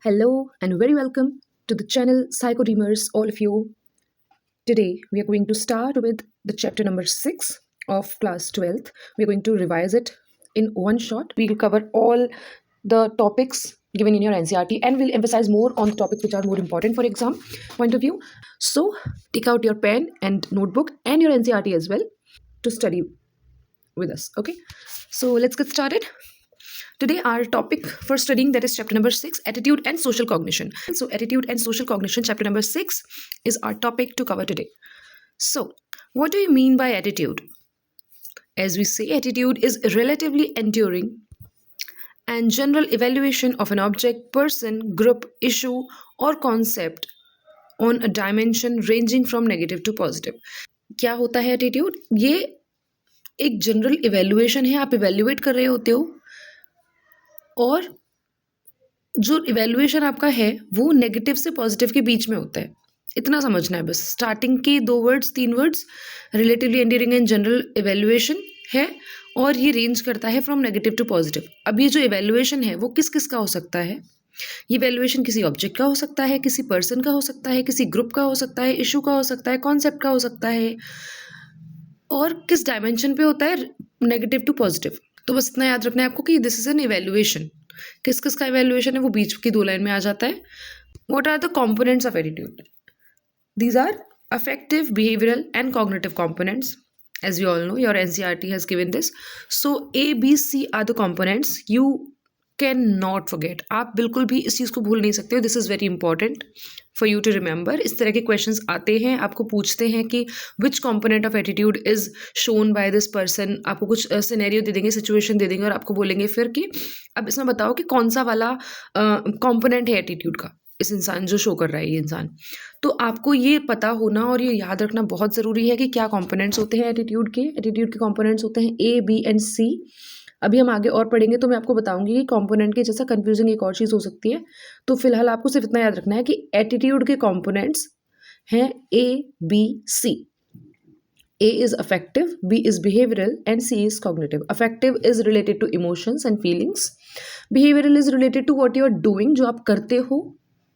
Hello and very welcome to the channel Psycho Dreamers, all of you. Today we are going to start with the chapter number 6 of class 12th. We are going to revise it in one shot. We will cover all the topics given in your NCRT and we'll emphasize more on the topics which are more important for exam point of view. So take out your pen and notebook and your NCRT as well to study with us. Okay, so let's get started. Today, our topic for studying that is chapter number 6, Attitude and Social Cognition. So, Attitude and Social Cognition, chapter number 6 is our topic to cover today. So, what do you mean by attitude? As we say, attitude is relatively enduring and general evaluation of an object, person, group, issue, or concept on a dimension ranging from negative to positive. क्या होता है attitude? ये एक general evaluation है, आप evaluate कर रहे होते हो और जो इवेल्युएशन आपका है वो नेगेटिव से पॉजिटिव के बीच में होता है. इतना समझना है बस. स्टार्टिंग के 2 words 3 words relatively endearing and general evaluation है और ये रेंज करता है फ्रॉम नेगेटिव टू पॉजिटिव. अब ये जो इवेल्युएशन है वो किस किस का हो सकता है? ये इवेल्युएशन किसी ऑब्जेक्ट का हो सकता है, किसी पर्सन का हो सकता है, किसी ग्रुप का हो सकता है, इशू का हो सकता है, कॉन्सेप्ट का हो सकता है और किस डायमेंशन पे होता है? Negative to positive. तो बस इतना याद रखना है आपको कि दिस इज एन इवेल्युएशन. किस किस का इवेल्युएशन है वो बीच की 2 लाइन में आ जाता है. What are the components of attitude? These are affective, behavioral and cognitive components. As you all know, your NCRT has given this. So A, B, C are the components. You can not forget. आप बिल्कुल भी इस चीज़ को भूल नहीं सकते हो. This is very important for you to remember. इस तरह के क्वेश्चंस आते हैं, आपको पूछते हैं कि विच component of attitude is shown by this person. आपको कुछ सिनेरियो दे देंगे, सिचुएशन दे देंगे और आपको बोलेंगे फिर कि अब इसमें बताओ कि कौन सा वाला कंपोनेंट है एटीट्यूड का, इस इंसान जो शो कर रहा है ये इंसान. तो आपको ये पता होना और ये याद रखना बहुत ज़रूरी है कि क्या कंपोनेंट्स होते हैं एटीट्यूड के. एटीट्यूड के कंपोनेंट्स होते हैं A, B एंड C. अभी हम आगे और पढ़ेंगे तो मैं आपको बताऊंगी कि कंपोनेंट के जैसा कंफ्यूजिंग एक और चीज़ हो सकती है. तो फिलहाल आपको सिर्फ इतना याद रखना है कि एटीट्यूड के कंपोनेंट्स हैं A, B, C. A is affective, B is behavioral and C is cognitive. Affective is related to emotions and feelings. Behavioral is related to what you are doing, जो आप करते हो,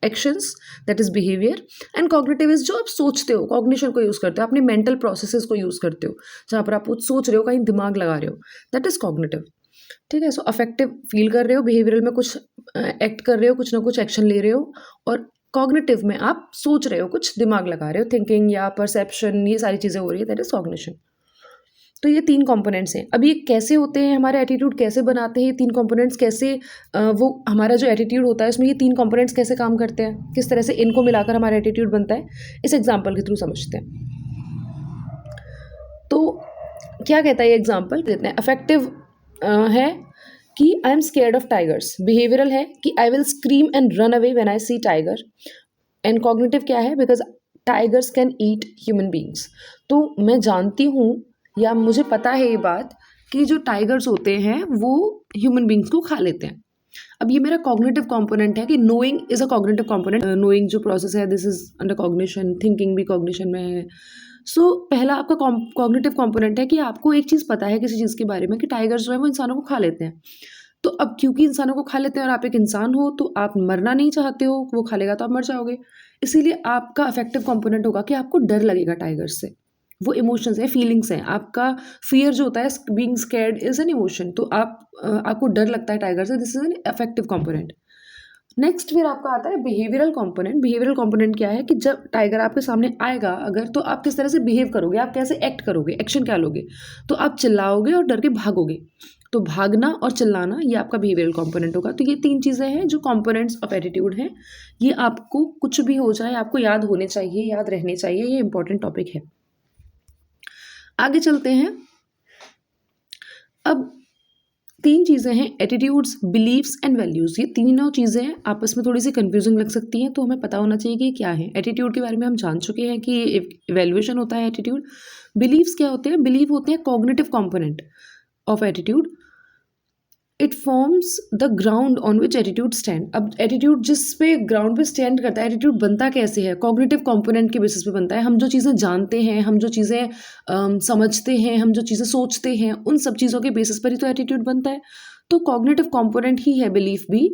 actions, that is behaviour. And cognitive is जो आप सोचते हो, cognition को use करते हो, अपने मेंटल प्रोसेसेस को यूज़ करते हो, जहाँ पर आप कुछ सोच रहे हो, कहीं दिमाग लगा रहे हो, दैट इज कॉग्निटिव. ठीक है. सो अफेक्टिव फील कर रहे हो, बिहेवियरल में कुछ एक्ट कर रहे हो, कुछ ना कुछ एक्शन ले रहे हो, और कॉग्निटिव में आप सोच रहे हो, कुछ दिमाग लगा रहे हो, थिंकिंग या परसेप्शन, ये सारी चीज़ें हो रही है, दैट इज कॉग्निशन. तो ये 3 कंपोनेंट्स हैं. अब ये कैसे होते हैं, हमारे एटीट्यूड कैसे बनाते हैं, ये 3 कंपोनेंट्स कैसे वो हमारा जो एटीट्यूड होता है उसमें ये 3 कंपोनेंट्स कैसे काम करते हैं, किस तरह से इनको मिलाकर हमारा एटीट्यूड बनता है, इस एग्जाम्पल के थ्रू समझते हैं. तो क्या कहता है ये एग्जाम्पल देते हैं. अफेक्टिव है कि I am scared of tigers. Behavioural है कि I will scream and run away when I see tiger. And cognitive क्या है? Because tigers can eat human beings. तो मैं जानती हूँ या मुझे पता है ये बात कि जो टाइगर्स होते हैं वो ह्यूमन बींग्स को खा लेते हैं. अब ये मेरा कॉग्निटिव कंपोनेंट है कि knowing is a cognitive component. Knowing जो प्रोसेस है this is under cognition. Thinking भी कॉग्निशन में है. सो पहला आपका कॉग्निटिव कंपोनेंट है कि आपको एक चीज़ पता है किसी चीज़ के बारे में कि टाइगर्स जो है वो इंसानों को खा लेते हैं. तो अब क्योंकि इंसानों को खा लेते हैं और आप एक इंसान हो तो आप मरना नहीं चाहते हो, वो खा लेगा तो आप मर जाओगे. इसीलिए आपका अफेक्टिव कंपोनेंट होगा कि आपको डर लगेगा टाइगर से. वो इमोशंस है, फीलिंग्स हैं. आपका फियर जो होता है, being scared is an emotion. तो आपको डर लगता है टाइगर से, this is an effective component. Next फिर आपका आता है बिहेवियरल कंपोनेंट. बिहेवियरल कंपोनेंट क्या है कि जब टाइगर आपके सामने आएगा अगर, तो आप किस तरह से बिहेव करोगे, आप कैसे एक्ट करोगे, एक्शन क्या लोगे. तो आप चिल्लाओगे और डर के भागोगे. तो भागना और चिल्लाना ये आपका बिहेवियरल कंपोनेंट होगा. तो ये 3 चीज़ें हैं जो कंपोनेंट्स ऑफ एटीट्यूड हैं. ये आपको कुछ भी हो जाए आपको याद होने चाहिए, याद रहने चाहिए. ये इंपॉर्टेंट टॉपिक है. आगे चलते हैं. अब 3 चीज़ें हैं, एटीट्यूड्स, बिलीव्स एंड वैल्यूज़. ये तीनों चीज़ें आपस में थोड़ी सी कंफ्यूजिंग लग सकती हैं, तो हमें पता होना चाहिए कि क्या है. एटीट्यूड के बारे में हम जान चुके हैं कि इवैल्यूएशन होता है एटीट्यूड. बिलीव्स क्या होते हैं? बिलीव होते हैं cognitive component of attitude. It forms the ground on which attitude stand. अब एटीट्यूड जिस पे ग्राउंड पे स्टैंड करता है, एटीट्यूड बनता कैसे है? कॉग्निटिव कंपोनेंट के बेसिस पे बनता है. हम जो चीज़ें जानते हैं, हम जो चीज़ें समझते हैं, हम जो चीज़ें सोचते हैं, उन सब चीज़ों के बेसिस पर ही तो एटीट्यूड बनता है. तो कॉग्निटिव कंपोनेंट ही है बिलीफ भी.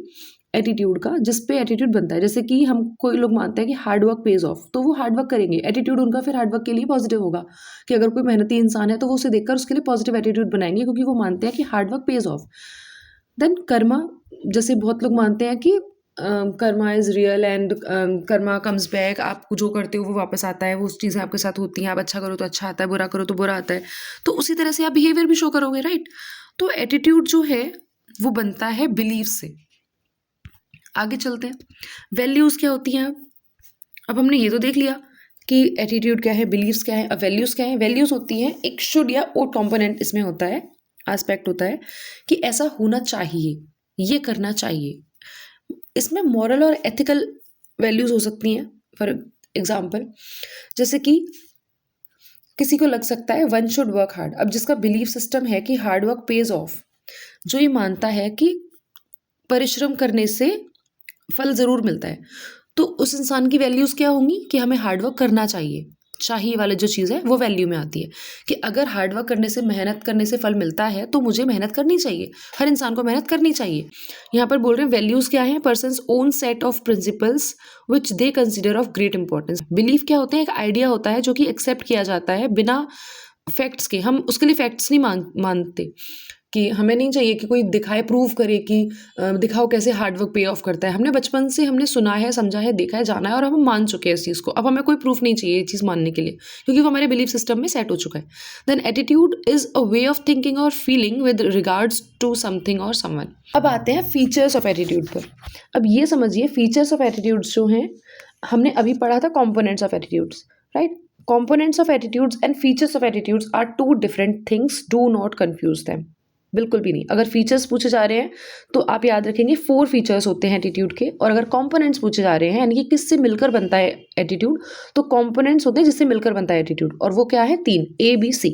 एटीट्यूड का, जिस पे एटीट्यूड बनता है। जैसे कि हम कोई लोग मानते हैं कि हार्ड वर्क पेज ऑफ, तो वो हार्ड वर्क करेंगे, एटीट्यूड उनका फिर हार्ड वर्क के लिए पॉजिटिव होगा कि अगर कोई मेहनती इंसान है तो वो उसे देखकर उसके लिए पॉजिटिव एटीट्यूड बनाएंगे, क्योंकि वो मानते हैं कि hard work pays off. Then karma, जैसे बहुत लोग मानते हैं कि karma is real and karma comes back, आप जो करते हो वो वापस आता है, वो चीज़ें आपके साथ होती हैं, आप अच्छा करो तो अच्छा आता है, बुरा करो तो बुरा आता है। तो उसी तरह से आप बिहेवियर भी शो करोगे, राइट। तो एटीट्यूड जो है वो बनता है बिलीफ से। आगे चलते हैं, वैल्यूज़ क्या होती हैं। अब हमने ये तो देख लिया कि एटीट्यूड क्या है, बिलीव्स क्या है। अब वैल्यूज़ क्या है। वैल्यूज़ होती हैं एक शुड या ओ कॉम्पोनेंट इसमें होता है, एस्पेक्ट होता है कि ऐसा होना चाहिए, ये करना चाहिए। इसमें मॉरल और एथिकल वैल्यूज़ हो सकती हैं। फॉर एग्जाम्पल, जैसे कि किसी को लग सकता है वन शुड वर्क हार्ड। अब जिसका बिलीफ सिस्टम है कि हार्ड वर्क पेज ऑफ, जो ये मानता है कि परिश्रम करने से फल ज़रूर मिलता है, तो उस इंसान की वैल्यूज़ क्या होंगी कि हमें हार्ड वर्क करना चाहिए। चाहिए वाली जो चीज़ है वो वैल्यू में आती है कि अगर हार्ड वर्क करने से, मेहनत करने से फल मिलता है तो मुझे मेहनत करनी चाहिए, हर इंसान को मेहनत करनी चाहिए। यहाँ पर बोल रहे हैं वैल्यूज़ क्या है, persons own set of principles which they consider of great importance. Belief क्या होते हैं, एक आइडिया होता है जो कि एक्सेप्ट किया जाता है बिना फैक्ट्स के। हम उसके लिए फैक्ट्स नहीं मानते कि हमें नहीं चाहिए कि कोई दिखाए, प्रूव करे कि दिखाओ कैसे हार्ड वर्क पे ऑफ करता है। हमने बचपन से हमने सुना है, समझा है, देखा है, जाना है और हम मान चुके हैं इस चीज़ को। अब हमें कोई प्रूफ नहीं चाहिए ये चीज़ मानने के लिए, क्योंकि वो हमारे बिलीफ सिस्टम में सेट हो चुका है। Then attitude is a way of thinking और feeling with regards to something और समवन। अब आते हैं फीचर्स ऑफ एटीट्यूड पर। अब ये समझिए फीचर्स ऑफ एटीट्यूड्स जो हैं, हमने अभी पढ़ा था components of attitudes, right. Components of attitudes and features of attitudes are two different things. Do not confuse them. बिल्कुल भी नहीं। अगर फीचर्स पूछे जा रहे हैं तो आप याद रखेंगे 4 फीचर्स होते हैं एटीट्यूड के, और अगर कंपोनेंट्स पूछे जा रहे हैं यानी कि किससे मिलकर बनता है एटीट्यूड, तो कंपोनेंट्स होते हैं जिससे मिलकर बनता है एटीट्यूड, और वो क्या है 3, ABC।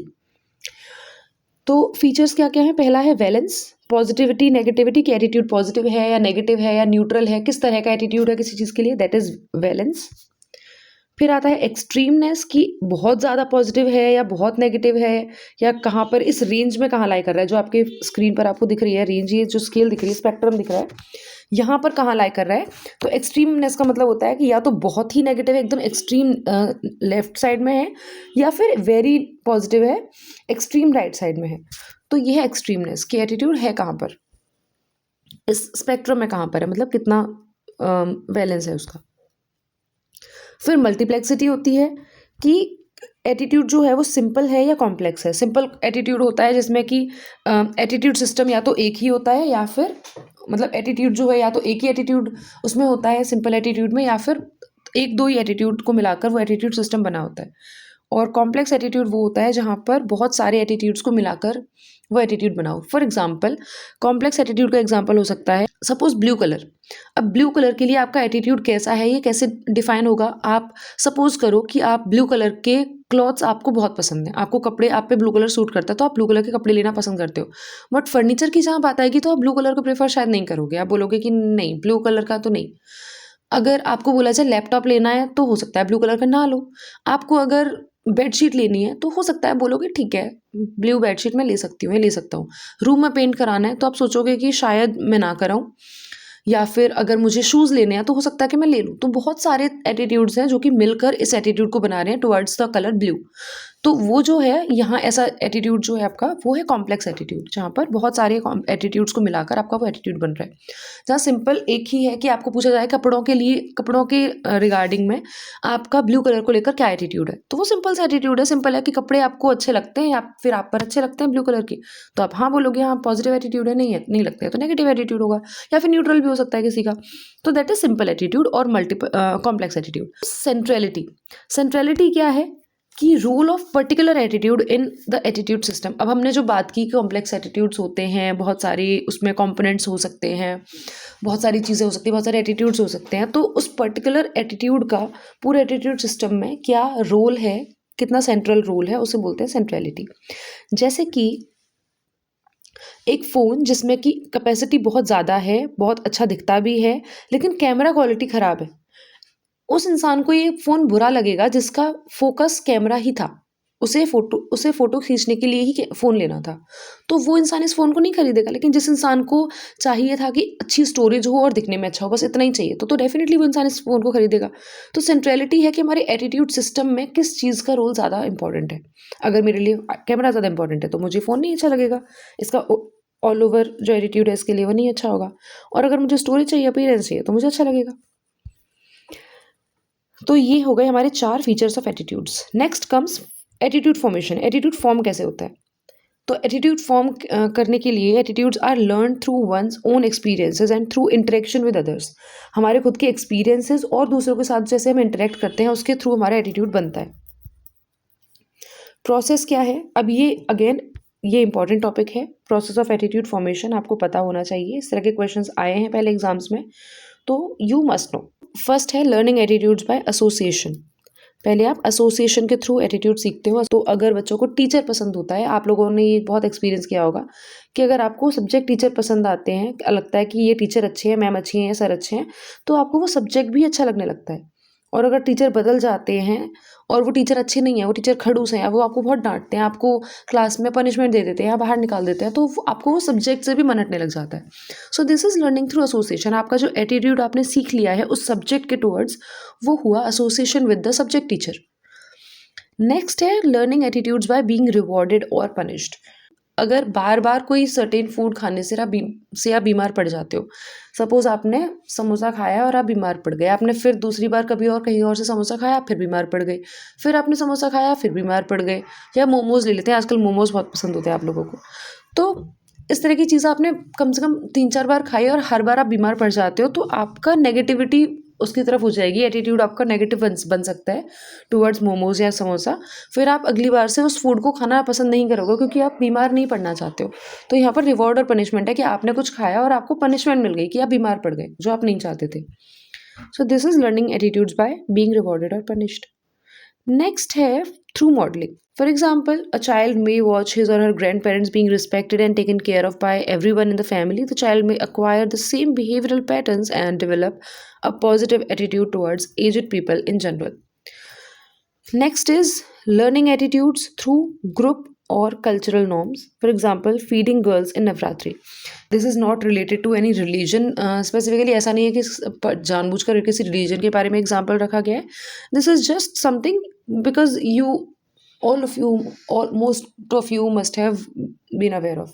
तो फीचर्स क्या क्या है। पहला है वैलेंस, पॉजिटिविटी, नेगेटिविटी, कि एटीट्यूड पॉजिटिव है या नेगेटिव है या न्यूट्रल है, किस तरह का एटीट्यूड है किसी चीज़ के लिए, दैट इज वैलेंस। फिर आता है एक्सट्रीमनेस, कि बहुत ज़्यादा पॉजिटिव है या बहुत नेगेटिव है, या कहाँ पर इस रेंज में कहाँ लाई कर रहा है। जो आपके स्क्रीन पर आपको दिख रही है रेंज, ये जो स्केल दिख रही है, स्पेक्ट्रम दिख रहा है, यहाँ पर कहाँ लाई कर रहा है। तो एक्सट्रीमनेस का मतलब होता है कि या तो बहुत ही नेगेटिव है, एकदम एक्सट्रीम लेफ्ट साइड में है, या फिर वेरी पॉजिटिव है, एक्सट्रीम राइट साइड में है। तो ये है एक्सट्रीमनेस कि एटीट्यूड है कहाँ पर, इस स्पेक्ट्रम में कहाँ पर है, मतलब कितना बैलेंस है उसका। फिर मल्टीप्लेक्सिटी होती है कि एटीट्यूड जो है वो सिंपल है या कॉम्प्लेक्स है। सिंपल एटीट्यूड होता है जिसमें कि एटीट्यूड सिस्टम या तो एक ही होता है, या फिर मतलब एटीट्यूड जो है या तो एक ही एटीट्यूड उसमें होता है सिंपल एटीट्यूड में, या फिर एक दो ही एटीट्यूड को मिलाकर वो एटीट्यूड सिस्टम बना होता है। और कॉम्प्लेक्स एटीट्यूड वो होता है जहाँ पर बहुत सारे एटीट्यूड्स को मिलाकर वो एटीट्यूड बनाओ। फॉर एग्जाम्पल, कॉम्प्लेक्स एटीट्यूड का एग्जाम्पल हो सकता है सपोज ब्लू कलर। अब ब्लू कलर के लिए आपका एटीट्यूड कैसा है ये कैसे डिफाइन होगा। आप सपोज करो कि आप ब्लू कलर के क्लॉथ्स आपको बहुत पसंद है, आपको कपड़े, आप पे ब्लू कलर सूट करता है तो आप ब्लू कलर के कपड़े लेना पसंद करते हो। बट फर्नीचर की जहाँ बात आएगी तो आप ब्लू कलर को प्रेफर शायद नहीं करोगे, आप बोलोगे कि नहीं ब्लू कलर का तो नहीं। अगर आपको बोला जाए लैपटॉप लेना है तो हो सकता है ब्लू कलर का ना लो। आपको अगर बेडशीट लेनी है तो हो सकता है बोलोगे ठीक है ब्लू बेडशीट मैं ले सकती हूँ, ले सकता हूँ। रूम में पेंट कराना है तो आप सोचोगे कि शायद मैं ना कराऊँ। या फिर अगर मुझे शूज़ लेने हैं तो हो सकता है कि मैं ले लूँ। तो बहुत सारे एटीट्यूड्स हैं जो कि मिलकर इस एटीट्यूड को बना रहे हैं टुवर्ड्स द कलर ब्लू। तो वो जो है यहाँ ऐसा एटीट्यूड जो है आपका वो है कॉम्प्लेक्स एटीट्यूड, जहाँ पर बहुत सारे एटीट्यूड्स को मिलाकर आपका वो एटीट्यूड बन रहा है। जहाँ सिंपल एक ही है कि आपको पूछा जाए कपड़ों के लिए, कपड़ों के रिगार्डिंग में आपका ब्लू कलर को लेकर क्या एटीट्यूड है, तो वो सिंपल सा एटीट्यूड है। सिंपल है कि कपड़े आपको अच्छे लगते हैं या फिर आप पर अच्छे लगते हैं ब्लू कलर के, तो आप हाँ बोलोगे हाँ पॉजिटिव एटीट्यूड है, नहीं लगते हैं तो नेगेटिव एटीट्यूड होगा, या फिर न्यूट्रल भी हो सकता है किसी का। तो दैट इज सिंपल एटीट्यूड और कॉम्प्लेक्स एटीट्यूड। सेंट्रलिटी क्या है कि role of particular attitude in the attitude system. अब हमने जो बात की कॉम्प्लेक्स एटीट्यूड्स होते हैं, बहुत सारी उसमें कंपोनेंट्स हो सकते हैं, बहुत सारी चीज़ें हो सकती हैं, बहुत सारे एटीट्यूड्स हो सकते हैं। तो उस पर्टिकुलर एटीट्यूड का पूरे एटीट्यूड सिस्टम में क्या रोल है, कितना सेंट्रल रोल है, उसे बोलते हैं सेंट्रलिटी। जैसे कि एक फ़ोन जिसमें कि कैपेसिटी बहुत ज़्यादा है, बहुत अच्छा दिखता भी है, लेकिन कैमरा क्वालिटी ख़राब है, उस इंसान को ये फ़ोन बुरा लगेगा जिसका फोकस कैमरा ही था। उसे फ़ोटो खींचने के लिए ही फ़ोन लेना था। तो वो इंसान इस फ़ोन को नहीं खरीदेगा, लेकिन जिस इंसान को चाहिए था कि अच्छी स्टोरेज हो और दिखने में अच्छा हो, बस इतना ही चाहिए, तो डेफ़िनिटली वो इंसान इस फ़ोन को खरीदेगा। तो सेंट्रैलिटी है कि हमारे एटीट्यूड सिस्टम में किस चीज़ का रोल ज़्यादा इम्पोर्टेंट है। अगर मेरे लिए कैमरा ज़्यादा इम्पोर्टेंट है, तो मुझे फ़ोन नहीं अच्छा लगेगा। इसका ऑल ओवर जो एटीट्यूड है इसके लिए वो नहीं अच्छा होगा। और अगर मुझे स्टोरेज चाहिए, अपीयरेंस चाहिए, तो मुझे अच्छा लगेगा। तो ये हो गए हमारे 4 features of attitudes. Next comes attitude formation. Attitude form कैसे होता है? तो एटीट्यूड फॉर्म करने के लिए attitudes are learn through one's own experiences and through interaction with others. हमारे खुद के एक्सपीरियंसेस और दूसरों के साथ जैसे हम इंटरेक्ट करते हैं उसके थ्रू हमारा एटीट्यूड बनता है। प्रोसेस क्या है? अब ये अगेन ये इंपॉर्टेंट टॉपिक है। प्रोसेस ऑफ एटीट्यूड फॉर्मेशन आपको पता होना चाहिए। इस तरह के क्वेश्चंस आए हैं पहले एग्जाम्स में, तो यू मस्ट नो। फर्स्ट है लर्निंग एटीट्यूड्स बाय एसोसिएशन। पहले आप एसोसिएशन के थ्रू एटीट्यूड सीखते हो। तो अगर बच्चों को टीचर पसंद होता है, आप लोगों ने ये बहुत एक्सपीरियंस किया होगा कि अगर आपको सब्जेक्ट टीचर पसंद आते हैं, लगता है कि ये टीचर अच्छे हैं, मैम अच्छी हैं या सर अच्छे हैं, तो आपको वो सब्जेक्ट भी अच्छा लगने लगता है। और अगर टीचर बदल जाते हैं और वो टीचर अच्छे नहीं है, वो टीचर खड़ूस हैं, वो आपको बहुत डांटते हैं, आपको क्लास में पनिशमेंट दे देते हैं या बाहर निकाल देते हैं, तो आपको वो सब्जेक्ट से भी मन हटने लग जाता है। So this is learning through association. आपका जो एटीट्यूड आपने सीख लिया है उस सब्जेक्ट के टुवर्ड्स, वो हुआ association with the subject teacher. Next है learning attitudes by being rewarded और पनिश्ड। अगर बार बार कोई सर्टेन फूड खाने से आप बीमार पड़ जाते हो। सपोज आपने समोसा खाया और आप बीमार पड़ गए, आपने फिर दूसरी बार कभी और कहीं और से समोसा खाया, फिर बीमार पड़ गए, फिर आपने समोसा खाया, फिर बीमार पड़ गए। या मोमोज ले लेते हैं, आजकल मोमोज बहुत पसंद होते हैं आप लोगों को। तो इस तरह की चीज़ें आपने कम से कम 3-4 बार खाई और हर बार आप बीमार पड़ जाते हो, तो आपका नेगेटिविटी उसकी तरफ हो जाएगी। एटीट्यूड आपका नेगेटिव बन सकता है टुवर्ड्स मोमोज या समोसा। फिर आप अगली बार से उस फूड को खाना पसंद नहीं करोगे, क्योंकि आप बीमार नहीं पड़ना चाहते हो। तो यहाँ पर रिवॉर्ड और पनिशमेंट है कि आपने कुछ खाया और आपको पनिशमेंट मिल गई कि आप बीमार पड़ गए, जो आप नहीं चाहते थे। So this is learning attitudes by being rewarded और पनिश्ड। नेक्स्ट है through modelling. For example, a child may watch his or her grandparents being respected and taken care of by everyone in the family. The child may acquire the same behavioral patterns and develop a positive attitude towards aged people in general. Next is learning attitudes through group or cultural norms. For example, feeding girls in Navratri. This is not related to any religion. Specifically ऐसा नहीं है कि जानबूझकर किसी religion के बारे में example रखा गया है. This is just something because most of you must have been aware of.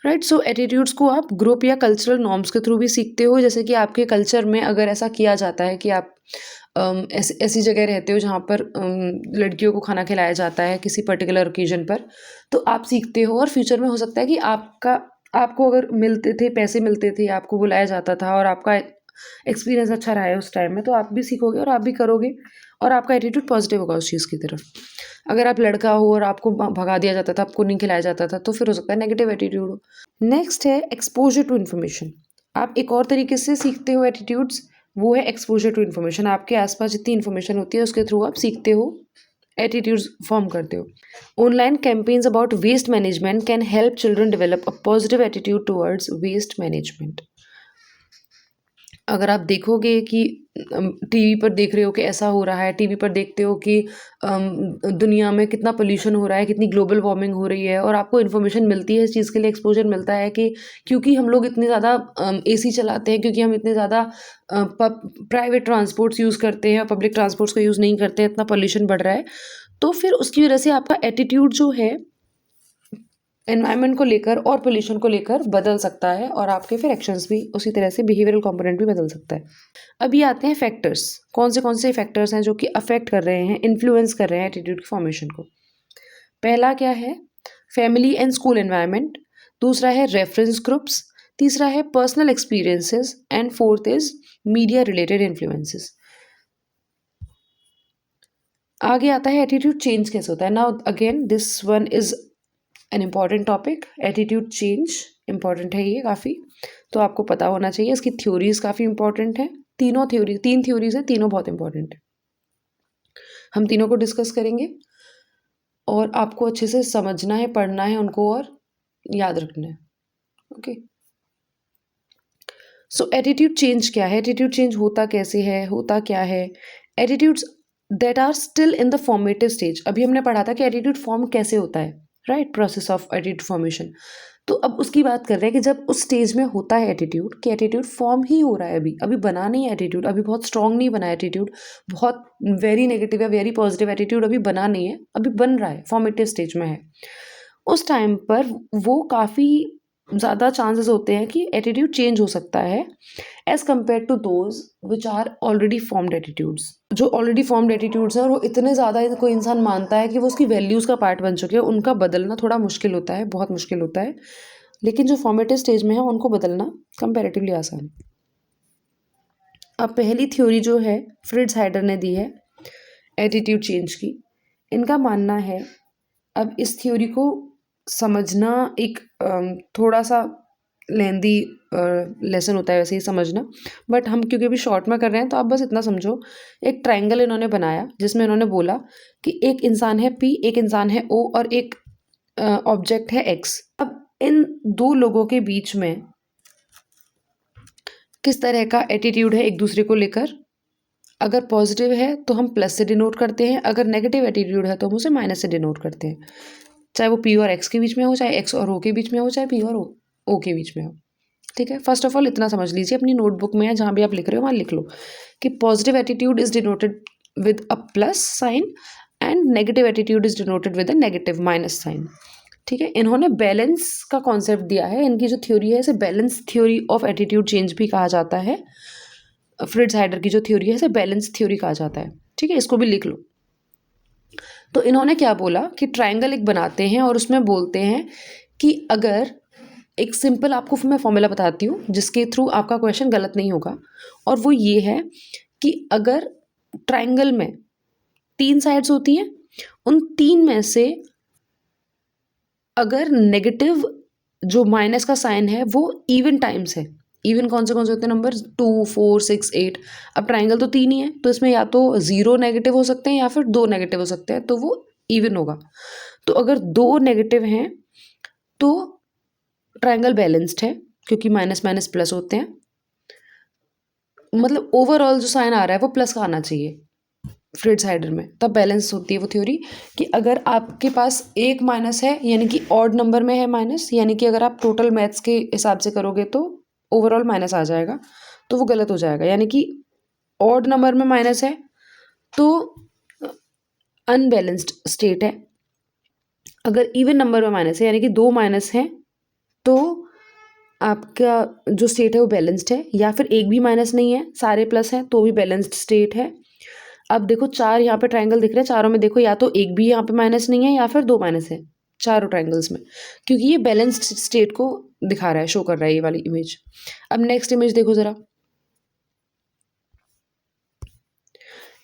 Right. So attitudes को आप ग्रुप या कल्चरल नॉर्म्स के थ्रू भी सीखते हो। जैसे कि आपके कल्चर में अगर ऐसा किया जाता है कि आप ऐसी जगह रहते हो जहाँ पर लड़कियों को खाना खिलाया जाता है किसी पर्टिकुलर ओकेजन पर, तो आप सीखते हो। और फ्यूचर में हो सकता है कि आपको अगर पैसे मिलते थे, आपको बुलाया जाता था और आपका एक्सपीरियंस अच्छा रहा है उस टाइम में, तो आप भी सीखोगे और आप भी करोगे और आपका एटीट्यूड पॉजिटिव होगा उस चीज़ की तरफ। अगर आप लड़का हो और आपको भगा दिया जाता था, आपको नहीं खिलाया जाता था, तो फिर हो सकता है नेगेटिव एटीट्यूड हो। नेक्स्ट है एक्सपोजर टू इन्फॉर्मेशन। आप एक और तरीके से सीखते हो एटीट्यूड्स, वो है एक्सपोजर टू इन्फॉर्मेशन। आपके आसपास जितनी इन्फॉर्मेशन होती है उसके थ्रू आप सीखते हो, एटीट्यूड्स फॉर्म करते हो। Online campaigns about waste management can help children develop a positive attitude towards waste management. अगर आप देखोगे कि टीवी पर देख रहे हो कि ऐसा हो रहा है, टीवी पर देखते हो कि दुनिया में कितना पोल्यूशन हो रहा है, कितनी ग्लोबल वार्मिंग हो रही है, और आपको इन्फॉर्मेशन मिलती है, इस चीज़ के लिए एक्सपोजर मिलता है कि क्योंकि हम लोग इतने ज़्यादा एसी चलाते हैं, क्योंकि हम इतने ज़्यादा प्राइवेट ट्रांसपोर्ट्स यूज़ करते हैं और पब्लिक ट्रांसपोर्ट्स को यूज़ नहीं करते हैं, इतना पोल्यूशन बढ़ रहा है, तो फिर उसकी वजह से आपका एटीट्यूड जो है एनवायरनमेंट को लेकर और पोल्यूशन को लेकर बदल सकता है, और आपके फिर एक्शंस भी उसी तरह से, बिहेवियरल कंपोनेंट भी बदल सकता है। अभी आते हैं फैक्टर्स। कौन से फैक्टर्स हैं जो कि अफेक्ट कर रहे हैं, इन्फ्लुएंस कर रहे हैं एटीट्यूड की फॉर्मेशन को। पहला क्या है? Family and school environment. दूसरा है रेफरेंस ग्रुप्स। तीसरा है personal experiences and fourth is media related influences. आगे आता है एटीट्यूड चेंज कैसे होता है। Now again this one is an important topic. Attitude change important है ये काफ़ी, तो आपको पता होना चाहिए। इसकी थ्योरीज काफ़ी इंपॉर्टेंट है। तीन थ्योरीज हैं, तीनों बहुत इंपॉर्टेंट है। हम तीनों को डिस्कस करेंगे और आपको अच्छे से समझना है, पढ़ना है उनको और याद रखना है। ओके, सो एटीट्यूड चेंज क्या है? एटीट्यूड चेंज होता कैसे है, होता क्या है? Attitudes that are still in the formative stage. अभी हमने पढ़ा था कि एटीट्यूड फॉर्म कैसे होता है, right, process of attitude formation. तो अब उसकी बात कर रहे हैं कि जब उस स्टेज में होता है एटीट्यूड, कि एटीट्यूड फॉर्म ही हो रहा है, अभी अभी बना नहीं है एटीट्यूड, अभी बहुत स्ट्रांग नहीं बना है एटीट्यूड, बहुत वेरी नेगेटिव या वेरी पॉजिटिव एटीट्यूड अभी बना नहीं है, अभी बन रहा है, फॉर्मेटिव स्टेज में है। उस टाइम पर वो काफ़ी ज़्यादा चांसेस होते हैं कि एटीट्यूड चेंज हो सकता है as compare to those which are already formed attitudes. जो ऑलरेडी फॉर्म्ड एटीट्यूड्स हैं और वो इतने ज़्यादा कोई इंसान मानता है कि वो उसकी वैल्यूज़ का पार्ट बन चुके हैं, उनका बदलना थोड़ा मुश्किल होता है, बहुत मुश्किल होता है। लेकिन जो फॉर्मेटिव स्टेज में है उनको बदलना कंपैरेटिवली आसान है। अब पहली थ्योरी जो है फ्रिट्ज हाइडर ने दी है एटीट्यूड चेंज की। इनका मानना है, अब इस थ्योरी को समझना एक थोड़ा सा लेंदी लेसन होता है वैसे ही समझना, बट हम क्योंकि अभी शॉर्ट में कर रहे हैं तो आप बस इतना समझो। एक ट्रायंगल इन्होंने बनाया जिसमें इन्होंने बोला कि एक इंसान है P, एक इंसान है O और एक ऑब्जेक्ट है X। अब इन दो लोगों के बीच में किस तरह का एटीट्यूड है एक दूसरे को लेकर। अगर पॉजिटिव है तो हम प्लस से डिनोट करते हैं, अगर नेगेटिव एटीट्यूड है तो हम उसे माइनस से डिनोट करते हैं, चाहे वो P और X के बीच में हो, चाहे X और O के बीच में हो, चाहे P और O के बीच में हो। ठीक है, फर्स्ट ऑफ ऑल इतना समझ लीजिए, अपनी नोटबुक में या जहाँ भी आप लिख रहे हो वहाँ लिख लो कि positive attitude is denoted with a plus sign and negative attitude is denoted with a negative minus sign. ठीक है, इन्होंने बैलेंस का कॉन्सेप्ट दिया है। इनकी जो थ्योरी है इसे balance theory of attitude change भी कहा जाता है। फ्रिट्ज हाइडर की जो थ्योरी है इसे बैलेंस थ्योरी कहा जाता है। ठीक है, इसको भी लिख लो। तो इन्होंने क्या बोला कि ट्रायंगल एक बनाते हैं और उसमें बोलते हैं कि अगर एक सिंपल आपको मैं फॉर्मूला बताती हूँ जिसके थ्रू आपका क्वेश्चन गलत नहीं होगा, और वो ये है कि अगर ट्रायंगल में 3 साइड्स होती हैं, उन 3 में से अगर नेगेटिव जो माइनस का साइन है वो इवन टाइम्स है। इवन कौन से होते हैं नंबर? 2, 4, 6, 8। अब ट्राइंगल तो 3 ही है तो इसमें या तो 0 नेगेटिव हो सकते हैं या फिर 2 नेगेटिव हो सकते हैं, तो वो इवन होगा। तो अगर 2 नेगेटिव हैं तो ट्राइंगल बैलेंस्ड है क्योंकि माइनस माइनस प्लस होते हैं। मतलब ओवरऑल जो साइन आ रहा है वो प्लस का आना चाहिए फ्रिट्ज हाइडर में, तब बैलेंस होती है वो थ्योरी। कि अगर आपके पास एक माइनस है यानी कि ऑड नंबर में है माइनस, यानी कि अगर आप टोटल मैथ्स के हिसाब से करोगे तो ओवरऑल माइनस आ जाएगा, तो वो गलत हो जाएगा। यानी कि ऑड नंबर में माइनस है तो अनबैलेंस्ड स्टेट है। अगर इवन नंबर में माइनस है यानी कि 2 माइनस है तो आपका जो स्टेट है वो बैलेंस्ड है। या फिर एक भी माइनस नहीं है, सारे प्लस हैं तो भी बैलेंस्ड स्टेट है। अब देखो 4 यहाँ पे ट्रायंगल दिख रहे हैं, चारों में देखो या तो एक भी यहाँ पे माइनस नहीं है या फिर 2 माइनस है चारों ट्रायंगल्स में, क्योंकि ये बैलेंस्ड स्टेट को दिखा रहा है, शो कर रहा है ये वाली इमेज। अब नेक्स्ट इमेज देखो ज़रा,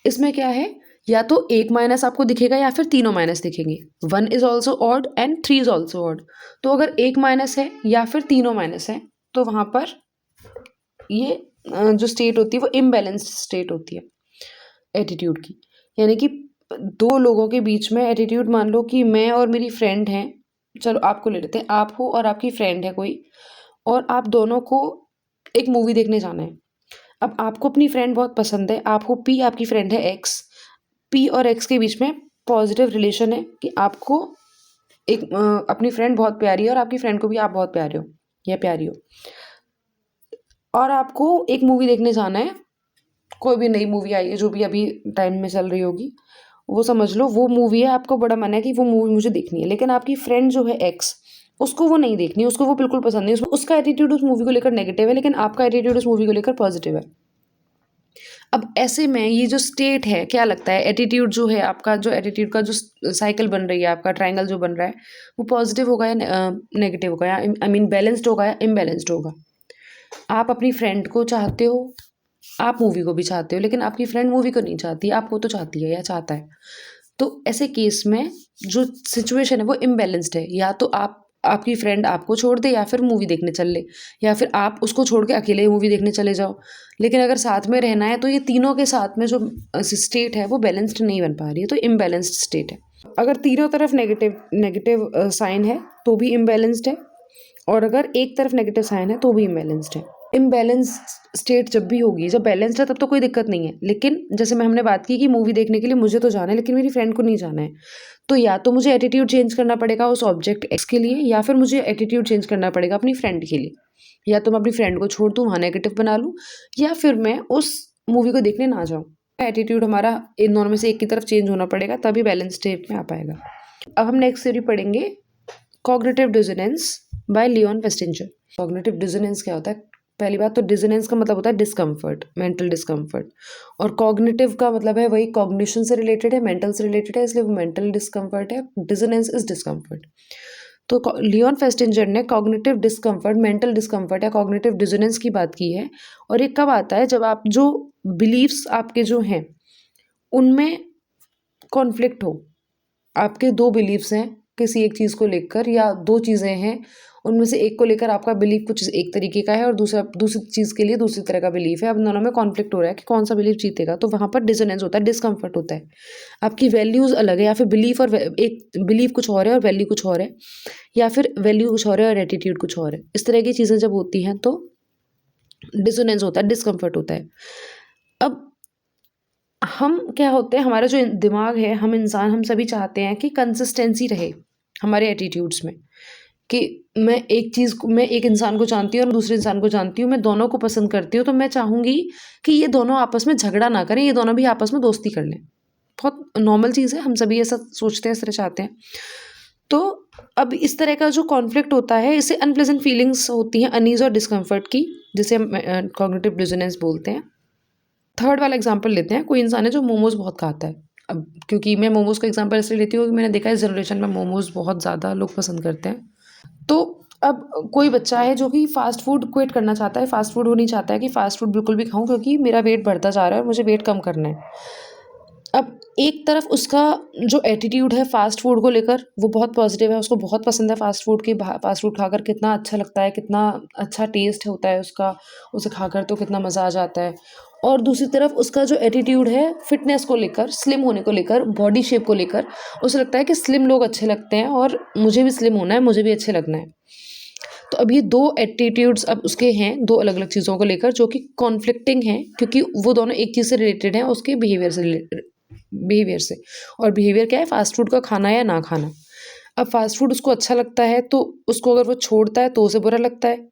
इसमें क्या है, या तो एक माइनस आपको दिखेगा या फिर तीनों माइनस दिखेंगे। 1 is also odd and 3 is also odd. तो अगर एक माइनस है या फिर तीनों माइनस है तो वहाँ पर ये जो स्टेट होती है वो इम्बैलेंस्ड स्टेट होती है एटीट्यूड की। यानी कि 2 लोगों के बीच में एटीट्यूड, मान लो कि मैं और मेरी फ्रेंड हैं, चलो आपको ले लेते हैं, आप हो और आपकी फ्रेंड है कोई, और आप दोनों को एक मूवी देखने जाना है। अब आपको अपनी फ्रेंड बहुत पसंद है, आप हो P, आपकी फ्रेंड है X। P और X के बीच में पॉजिटिव रिलेशन है कि आपको एक अपनी फ्रेंड बहुत प्यारी है और आपकी फ्रेंड को भी आप बहुत प्यारे हो या प्यारी हो, और आपको एक मूवी देखने जाना है। कोई भी नई मूवी आई है जो भी अभी टाइम में चल रही होगी, वो समझ लो वो मूवी है, आपको बड़ा मन है कि वो मूवी मुझे देखनी है। लेकिन आपकी फ्रेंड जो है X, उसको वो नहीं देखनी, उसको वो बिल्कुल पसंद नहीं, उसका एटीट्यूड उस मूवी को लेकर नेगेटिव है, लेकिन आपका एटीट्यूड उस मूवी को लेकर पॉजिटिव है। अब ऐसे में ये जो स्टेट है, क्या लगता है, एटीट्यूड जो है आपका, जो एटीट्यूड का जो साइकिल बन रही है, आपका ट्रायंगल जो बन रहा है, वो पॉजिटिव होगा या नेगेटिव होगा, या आई मीन बैलेंस्ड होगा या इम्बैलेंस्ड होगा। आप अपनी फ्रेंड को चाहते हो, आप मूवी को भी चाहते हो, लेकिन आपकी फ्रेंड मूवी को नहीं चाहती, आपको तो चाहती है या चाहता है। तो ऐसे केस में जो सिचुएशन है वो इम्बैलेंस्ड है। या तो आपकी फ्रेंड आपको छोड़ दे या फिर मूवी देखने चल ले, या फिर आप उसको छोड़ के अकेले मूवी देखने चले जाओ। लेकिन अगर साथ में रहना है तो ये तीनों के साथ में जो स्टेट है वो बैलेंस्ड नहीं बन पा रही है, तो इम्बैलेंस्ड स्टेट है। अगर तीनों तरफ नेगेटिव साइन है तो भी इम्बैलेंस्ड है, और अगर एक तरफ नेगेटिव साइन है तो भी इम्बैलेंस्ड है। इम्बैलेंस स्टेट जब भी होगी, जब बैलेंस्ड है तब तो कोई दिक्कत नहीं है, लेकिन जैसे हमने बात की कि मूवी देखने के लिए मुझे तो जाना है लेकिन मेरी फ्रेंड को नहीं जाना है, तो या तो मुझे एटीट्यूड चेंज करना पड़ेगा उस ऑब्जेक्ट एक्स के लिए, या फिर मुझे एटीट्यूड चेंज करना पड़ेगा अपनी फ्रेंड के लिए। या तो मैं अपनी फ्रेंड को छोड़ दूँ, वहाँ नेगेटिव बना लूँ, या फिर मैं उस मूवी को देखने ना जाऊँ। एटीट्यूड हमारा इन दोनों में से एक की तरफ चेंज होना पड़ेगा, तभी बैलेंस स्टेट में आ पाएगा। अब हम नेक्स्ट थ्योरी पढ़ेंगे, cognitive dissonance by Leon Festinger. Cognitive dissonance क्या होता है? पहली बात तो डिसोनेंस का मतलब होता है डिस्कम्फर्ट, मेंटल डिस्कम्फर्ट, और कॉग्निटिव का मतलब है वही कॉग्निशन से रिलेटेड है, मेंटल से रिलेटेड है, इसलिए वो मेंटल डिस्कम्फर्ट है। Dissonance is discomfort. तो लियोन फेस्टिंजर ने कॉग्निटिव डिस्कम्फर्ट, मेंटल डिस्कम्फर्ट या कॉग्निटिव डिसोनेंस की बात की है। और ये कब आता है? जब आप जो बिलीव्स आपके जो हैं उनमें कॉन्फ्लिक्ट हो। आपके दो बिलीव्स हैं किसी एक चीज़ को लेकर, या दो चीज़ें हैं उनमें से एक को लेकर आपका बिलीव कुछ एक तरीके का है और दूसरी चीज़ के लिए दूसरी तरह का बिलीफ है। अब दोनों में कॉन्फ्लिक्ट हो रहा है कि कौन सा बिलीफ जीतेगा, तो वहाँ पर डिसोनेंस होता है, डिस्कम्फर्ट होता है। आपकी वैल्यूज़ अलग है, या फिर बिलीफ और एक बिलीफ कुछ और है और वैल्यू कुछ और है, या फिर वैल्यू कुछ और है और एटीट्यूड कुछ और है। इस तरह की चीज़ें जब होती हैं तो डिसोनेंस होता है, डिस्कम्फर्ट होता है। अब हम क्या होते हैं, हमारा जो दिमाग है, हम इंसान, हम सभी चाहते हैं कि कंसिस्टेंसी रहे हमारे एटीट्यूड्स में, कि मैं एक इंसान को जानती हूँ और दूसरे इंसान को जानती हूँ, मैं दोनों को पसंद करती हूँ, तो मैं चाहूँगी कि ये दोनों आपस में झगड़ा ना करें, ये दोनों भी आपस में दोस्ती कर लें। बहुत नॉर्मल चीज़ है, हम सभी ऐसा सोचते हैं, इस तरह चाहते हैं। तो अब इस तरह का जो कॉन्फ्लिक्ट होता है, इससे अनप्लेजेंट फीलिंग्स होती हैं, अनईज और डिस्कम्फर्ट की, जिसे हम कॉग्निटिव डिसोनेंस बोलते हैं। थर्ड वाला एग्जाम्पल लेते हैं, कोई इंसान है जो मोमोज़ बहुत खाता है। अब क्योंकि मैं मोमोज़ का एग्जाम्पल इसलिए लेती हूँ कि मैंने देखा है इस जनरेशन में मोमोज़ बहुत ज़्यादा लोग पसंद करते हैं। तो अब कोई बच्चा है जो कि फ़ास्ट फूड क्विट करना चाहता है, फ़ास्ट फूड वो नहीं चाहता है कि फ़ास्ट फूड बिल्कुल भी खाऊँ, क्योंकि मेरा वेट बढ़ता जा रहा है और मुझे वेट कम करना है। अब एक तरफ उसका जो एटीट्यूड है फ़ास्ट फूड को लेकर वो बहुत पॉजिटिव है, उसको बहुत पसंद है फ़ास्ट फूड, की फ़ास्ट फूड खाकर कितना अच्छा लगता है, कितना अच्छा टेस्ट होता है उसका, उसे खाकर तो कितना मज़ा आ जाता है। और दूसरी तरफ उसका जो एटीट्यूड है फ़िटनेस को लेकर, स्लिम होने को लेकर, बॉडी शेप को लेकर, उसे लगता है कि स्लिम लोग अच्छे लगते हैं और मुझे भी स्लिम होना है, मुझे भी अच्छे लगना है। तो अब ये दो एटीट्यूड्स अब उसके हैं, दो अलग-अलग चीज़ों को लेकर, जो कि कॉन्फ्लिक्टिंग हैं, क्योंकि वो दोनों एक चीज़ से रिलेटेड हैं, उसके बिहेवियर से। और बिहेवियर क्या है? फ़ास्ट फूड का खाना या ना खाना। अब फ़ास्ट फूड उसको अच्छा लगता है, तो उसको अगर वो छोड़ता है तो उसे बुरा लगता है।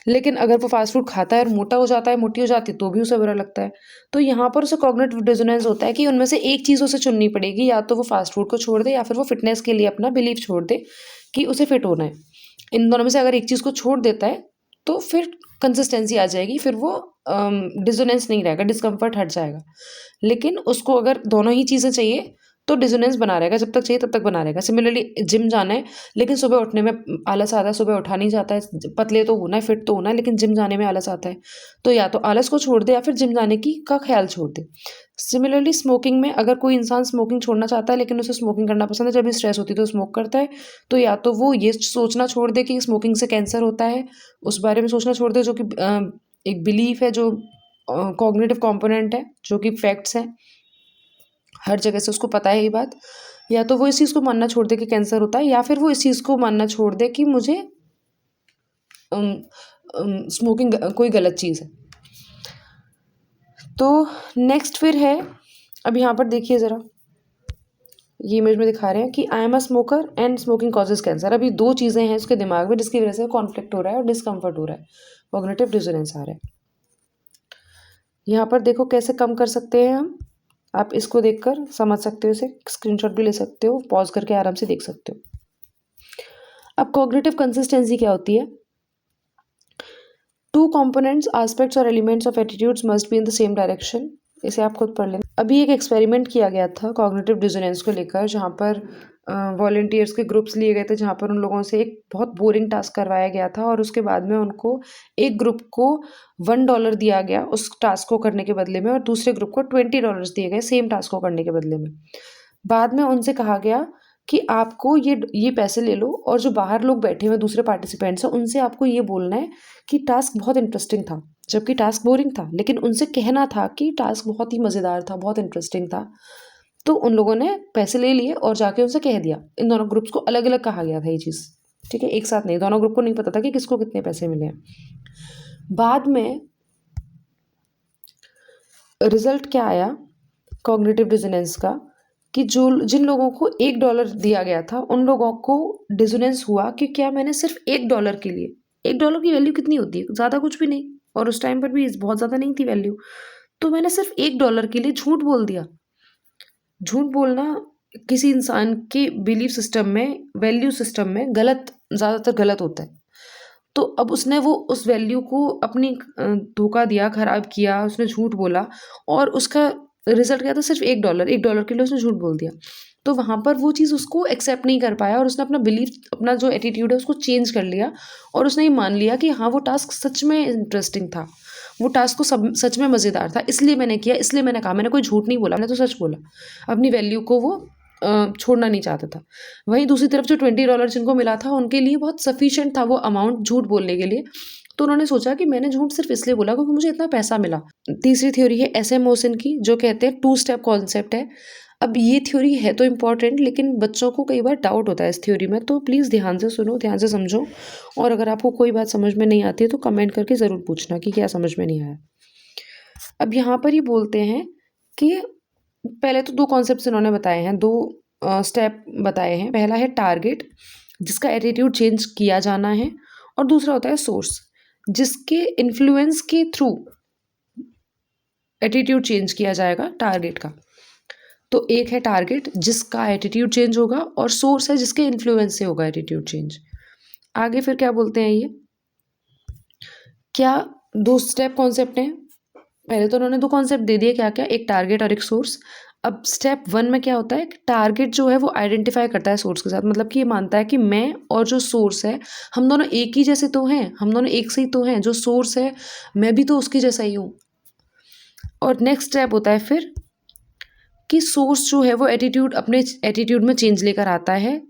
लेकिन अगर वो फ़ास्ट फूड खाता है और मोटा हो जाता है, मोटी हो जाती है, तो भी उसे बुरा लगता है। तो यहाँ पर उसे कॉग्निटिव डिसोनेंस होता है कि उनमें से एक चीज़ उसे चुननी पड़ेगी, या तो वो फ़ास्ट फूड को छोड़ दे, या फिर वो फ़िटनेस के लिए अपना बिलीफ छोड़ दे कि उसे फिट होना है। इन दोनों में से अगर एक चीज़ को छोड़ देता है, तो फिर कंसिस्टेंसी आ जाएगी, फिर वो डिसोनेंस नहीं रहेगा, डिस्कम्फर्ट हट जाएगा। लेकिन उसको अगर दोनों ही चीज़ें चाहिए, तो डिसोनेंस बना रहेगा, जब तक चाहिए तब तक बना रहेगा। सिमिलरली जिम जाना है, लेकिन सुबह उठने में आलस आता है, सुबह उठा नहीं जाता है, पतले तो होना है, फिट तो होना है, लेकिन जिम जाने में आलस आता है। तो या तो आलस को छोड़ दे, या फिर जिम जाने की का ख़्याल छोड़ दे। सिमिलरली स्मोकिंग में, अगर कोई इंसान स्मोकिंग छोड़ना चाहता है, लेकिन उसे स्मोकिंग करना पसंद है, जब भी स्ट्रेस होती है तो स्मोक करता है, तो या तो वो ये सोचना छोड़ दे कि स्मोकिंग से कैंसर होता है, उस बारे में सोचना छोड़ दे, जो कि एक बिलीफ है, जो कॉग्निटिव कंपोनेंट है, जो कि फैक्ट्स हैं, हर जगह से उसको पता है ये बात। या तो वो इस चीज़ को मानना छोड़ दे कि कैंसर होता है, या फिर वो इस चीज़ को मानना छोड़ दे कि मुझे स्मोकिंग कोई गलत चीज़ है। तो नेक्स्ट फिर है, अब यहाँ पर देखिए ज़रा, ये इमेज में दिखा रहे हैं कि I am a smoker and smoking causes cancer. अभी दो चीज़ें हैं उसके दिमाग में जिसकी वजह से कॉन्फ्लिक्ट हो रहा है और डिस्कम्फर्ट हो रहा है, कॉग्निटिव डिसोनेंस आ रहा है। यहाँ पर देखो कैसे कम कर सकते हैं हम, आप इसको देखकर समझ सकते हो, इसे स्क्रीनशॉट भी ले सकते हो, पॉज करके आराम से देख सकते हो। अब कॉग्निटिव कंसिस्टेंसी क्या होती है? टू कंपोनेंट्स, एस्पेक्ट्स और elements of attitudes must be in the same direction. इसे आप खुद पढ़ लें। अभी एक एक्सपेरिमेंट किया गया था कॉग्निटिव डिसोनेंस को लेकर, जहाँ पर वॉलंटियर्स के ग्रुप्स लिए गए थे, जहाँ पर उन लोगों से एक बहुत बोरिंग टास्क करवाया गया था, और उसके बाद में उनको एक ग्रुप को $1 दिया गया उस टास्क को करने के बदले में, और दूसरे ग्रुप को $20 दिए गए सेम टास्क को करने के बदले में। बाद में उनसे कहा गया कि आपको ये पैसे ले लो, और जो बाहर लोग बैठे हुए दूसरे पार्टिसिपेंट्स हैं उनसे आपको ये बोलना है कि टास्क बहुत इंटरेस्टिंग था, जबकि टास्क बोरिंग था, लेकिन उनसे कहना था कि टास्क बहुत ही मज़ेदार था, बहुत इंटरेस्टिंग था। तो उन लोगों ने पैसे ले लिए और जाके उनसे कह दिया। इन दोनों ग्रुप्स को अलग-अलग कहा गया था ये चीज़, ठीक है? एक साथ नहीं, दोनों ग्रुप को नहीं पता था कि किसको कितने पैसे मिले हैं। बाद में रिजल्ट क्या आया कॉग्निटिव डिसोनेंस का, कि जो जिन लोगों को $1 दिया गया था उन लोगों को डिसोनेंस हुआ कि क्या मैंने सिर्फ $1 के लिए, $1 की वैल्यू कितनी होती है, ज़्यादा कुछ भी नहीं, और उस टाइम पर भी बहुत ज़्यादा नहीं थी वैल्यू, तो मैंने सिर्फ $1 के लिए झूठ बोल दिया। झूठ बोलना किसी इंसान के बिलीफ सिस्टम में, वैल्यू सिस्टम में गलत, ज़्यादातर गलत होता है। तो अब उसने वो उस वैल्यू को अपनी धोखा दिया, खराब किया, उसने झूठ बोला और उसका रिजल्ट क्या था, सिर्फ $1 के लिए उसने झूठ बोल दिया। तो वहाँ पर वो चीज़ उसको एक्सेप्ट नहीं कर पाया और उसने अपना बिलीफ, अपना जो एटीट्यूड है उसको चेंज कर लिया और उसने ये मान लिया कि हाँ वो टास्क सच में इंटरेस्टिंग था, वो टास्क को सब सच में मज़ेदार था, इसलिए मैंने किया, इसलिए मैंने कहा, मैंने कोई झूठ नहीं बोला, मैंने तो सच बोला। अपनी वैल्यू को वो छोड़ना नहीं चाहता था। वहीं दूसरी तरफ जो $20 जिनको मिला था उनके लिए बहुत सफिशिएंट था वो अमाउंट झूठ बोलने के लिए, तो उन्होंने सोचा कि मैंने झूठ सिर्फ इसलिए बोला क्योंकि मुझे इतना पैसा मिला। तीसरी थ्योरी है SM मोशन की, जो कहते हैं 2 स्टेप कॉन्सेप्ट है। अब ये थ्योरी है तो इम्पॉर्टेंट, लेकिन बच्चों को कई बार डाउट होता है इस थ्योरी में, तो प्लीज़ ध्यान से सुनो, ध्यान से समझो, और अगर आपको कोई बात समझ में नहीं आती है तो कमेंट करके ज़रूर पूछना कि क्या समझ में नहीं आया। अब यहाँ पर ही बोलते हैं कि पहले तो 2 कॉन्सेप्ट्स इन्होंने बताए हैं, 2 स्टेप बताए हैं। पहला है टारगेट, जिसका एटीट्यूड चेंज किया जाना है, और दूसरा होता है सोर्स, जिसके इन्फ्लुएंस के थ्रू एटीट्यूड चेंज किया जाएगा टारगेट का। तो एक है टारगेट जिसका एटीट्यूड चेंज होगा, और सोर्स है जिसके इन्फ्लुएंस से होगा एटीट्यूड चेंज। आगे फिर क्या बोलते हैं ये, क्या 2 स्टेप कॉन्सेप्ट हैं। पहले तो उन्होंने 2 कॉन्सेप्ट दे दिए, क्या क्या, एक टारगेट और एक सोर्स। अब स्टेप 1 में क्या होता है, टारगेट जो है वो आइडेंटिफाई करता है सोर्स के साथ, मतलब कि ये मानता है कि मैं और जो सोर्स है हम दोनों एक ही जैसे तो हैं, हम दोनों एक से ही तो हैं, जो सोर्स है मैं भी तो उसके जैसा ही हूँ। और नेक्स्ट स्टेप होता है फिर कि सोर्स जो है वो एटीट्यूड, अपने एटीट्यूड में चेंज लेकर आता है,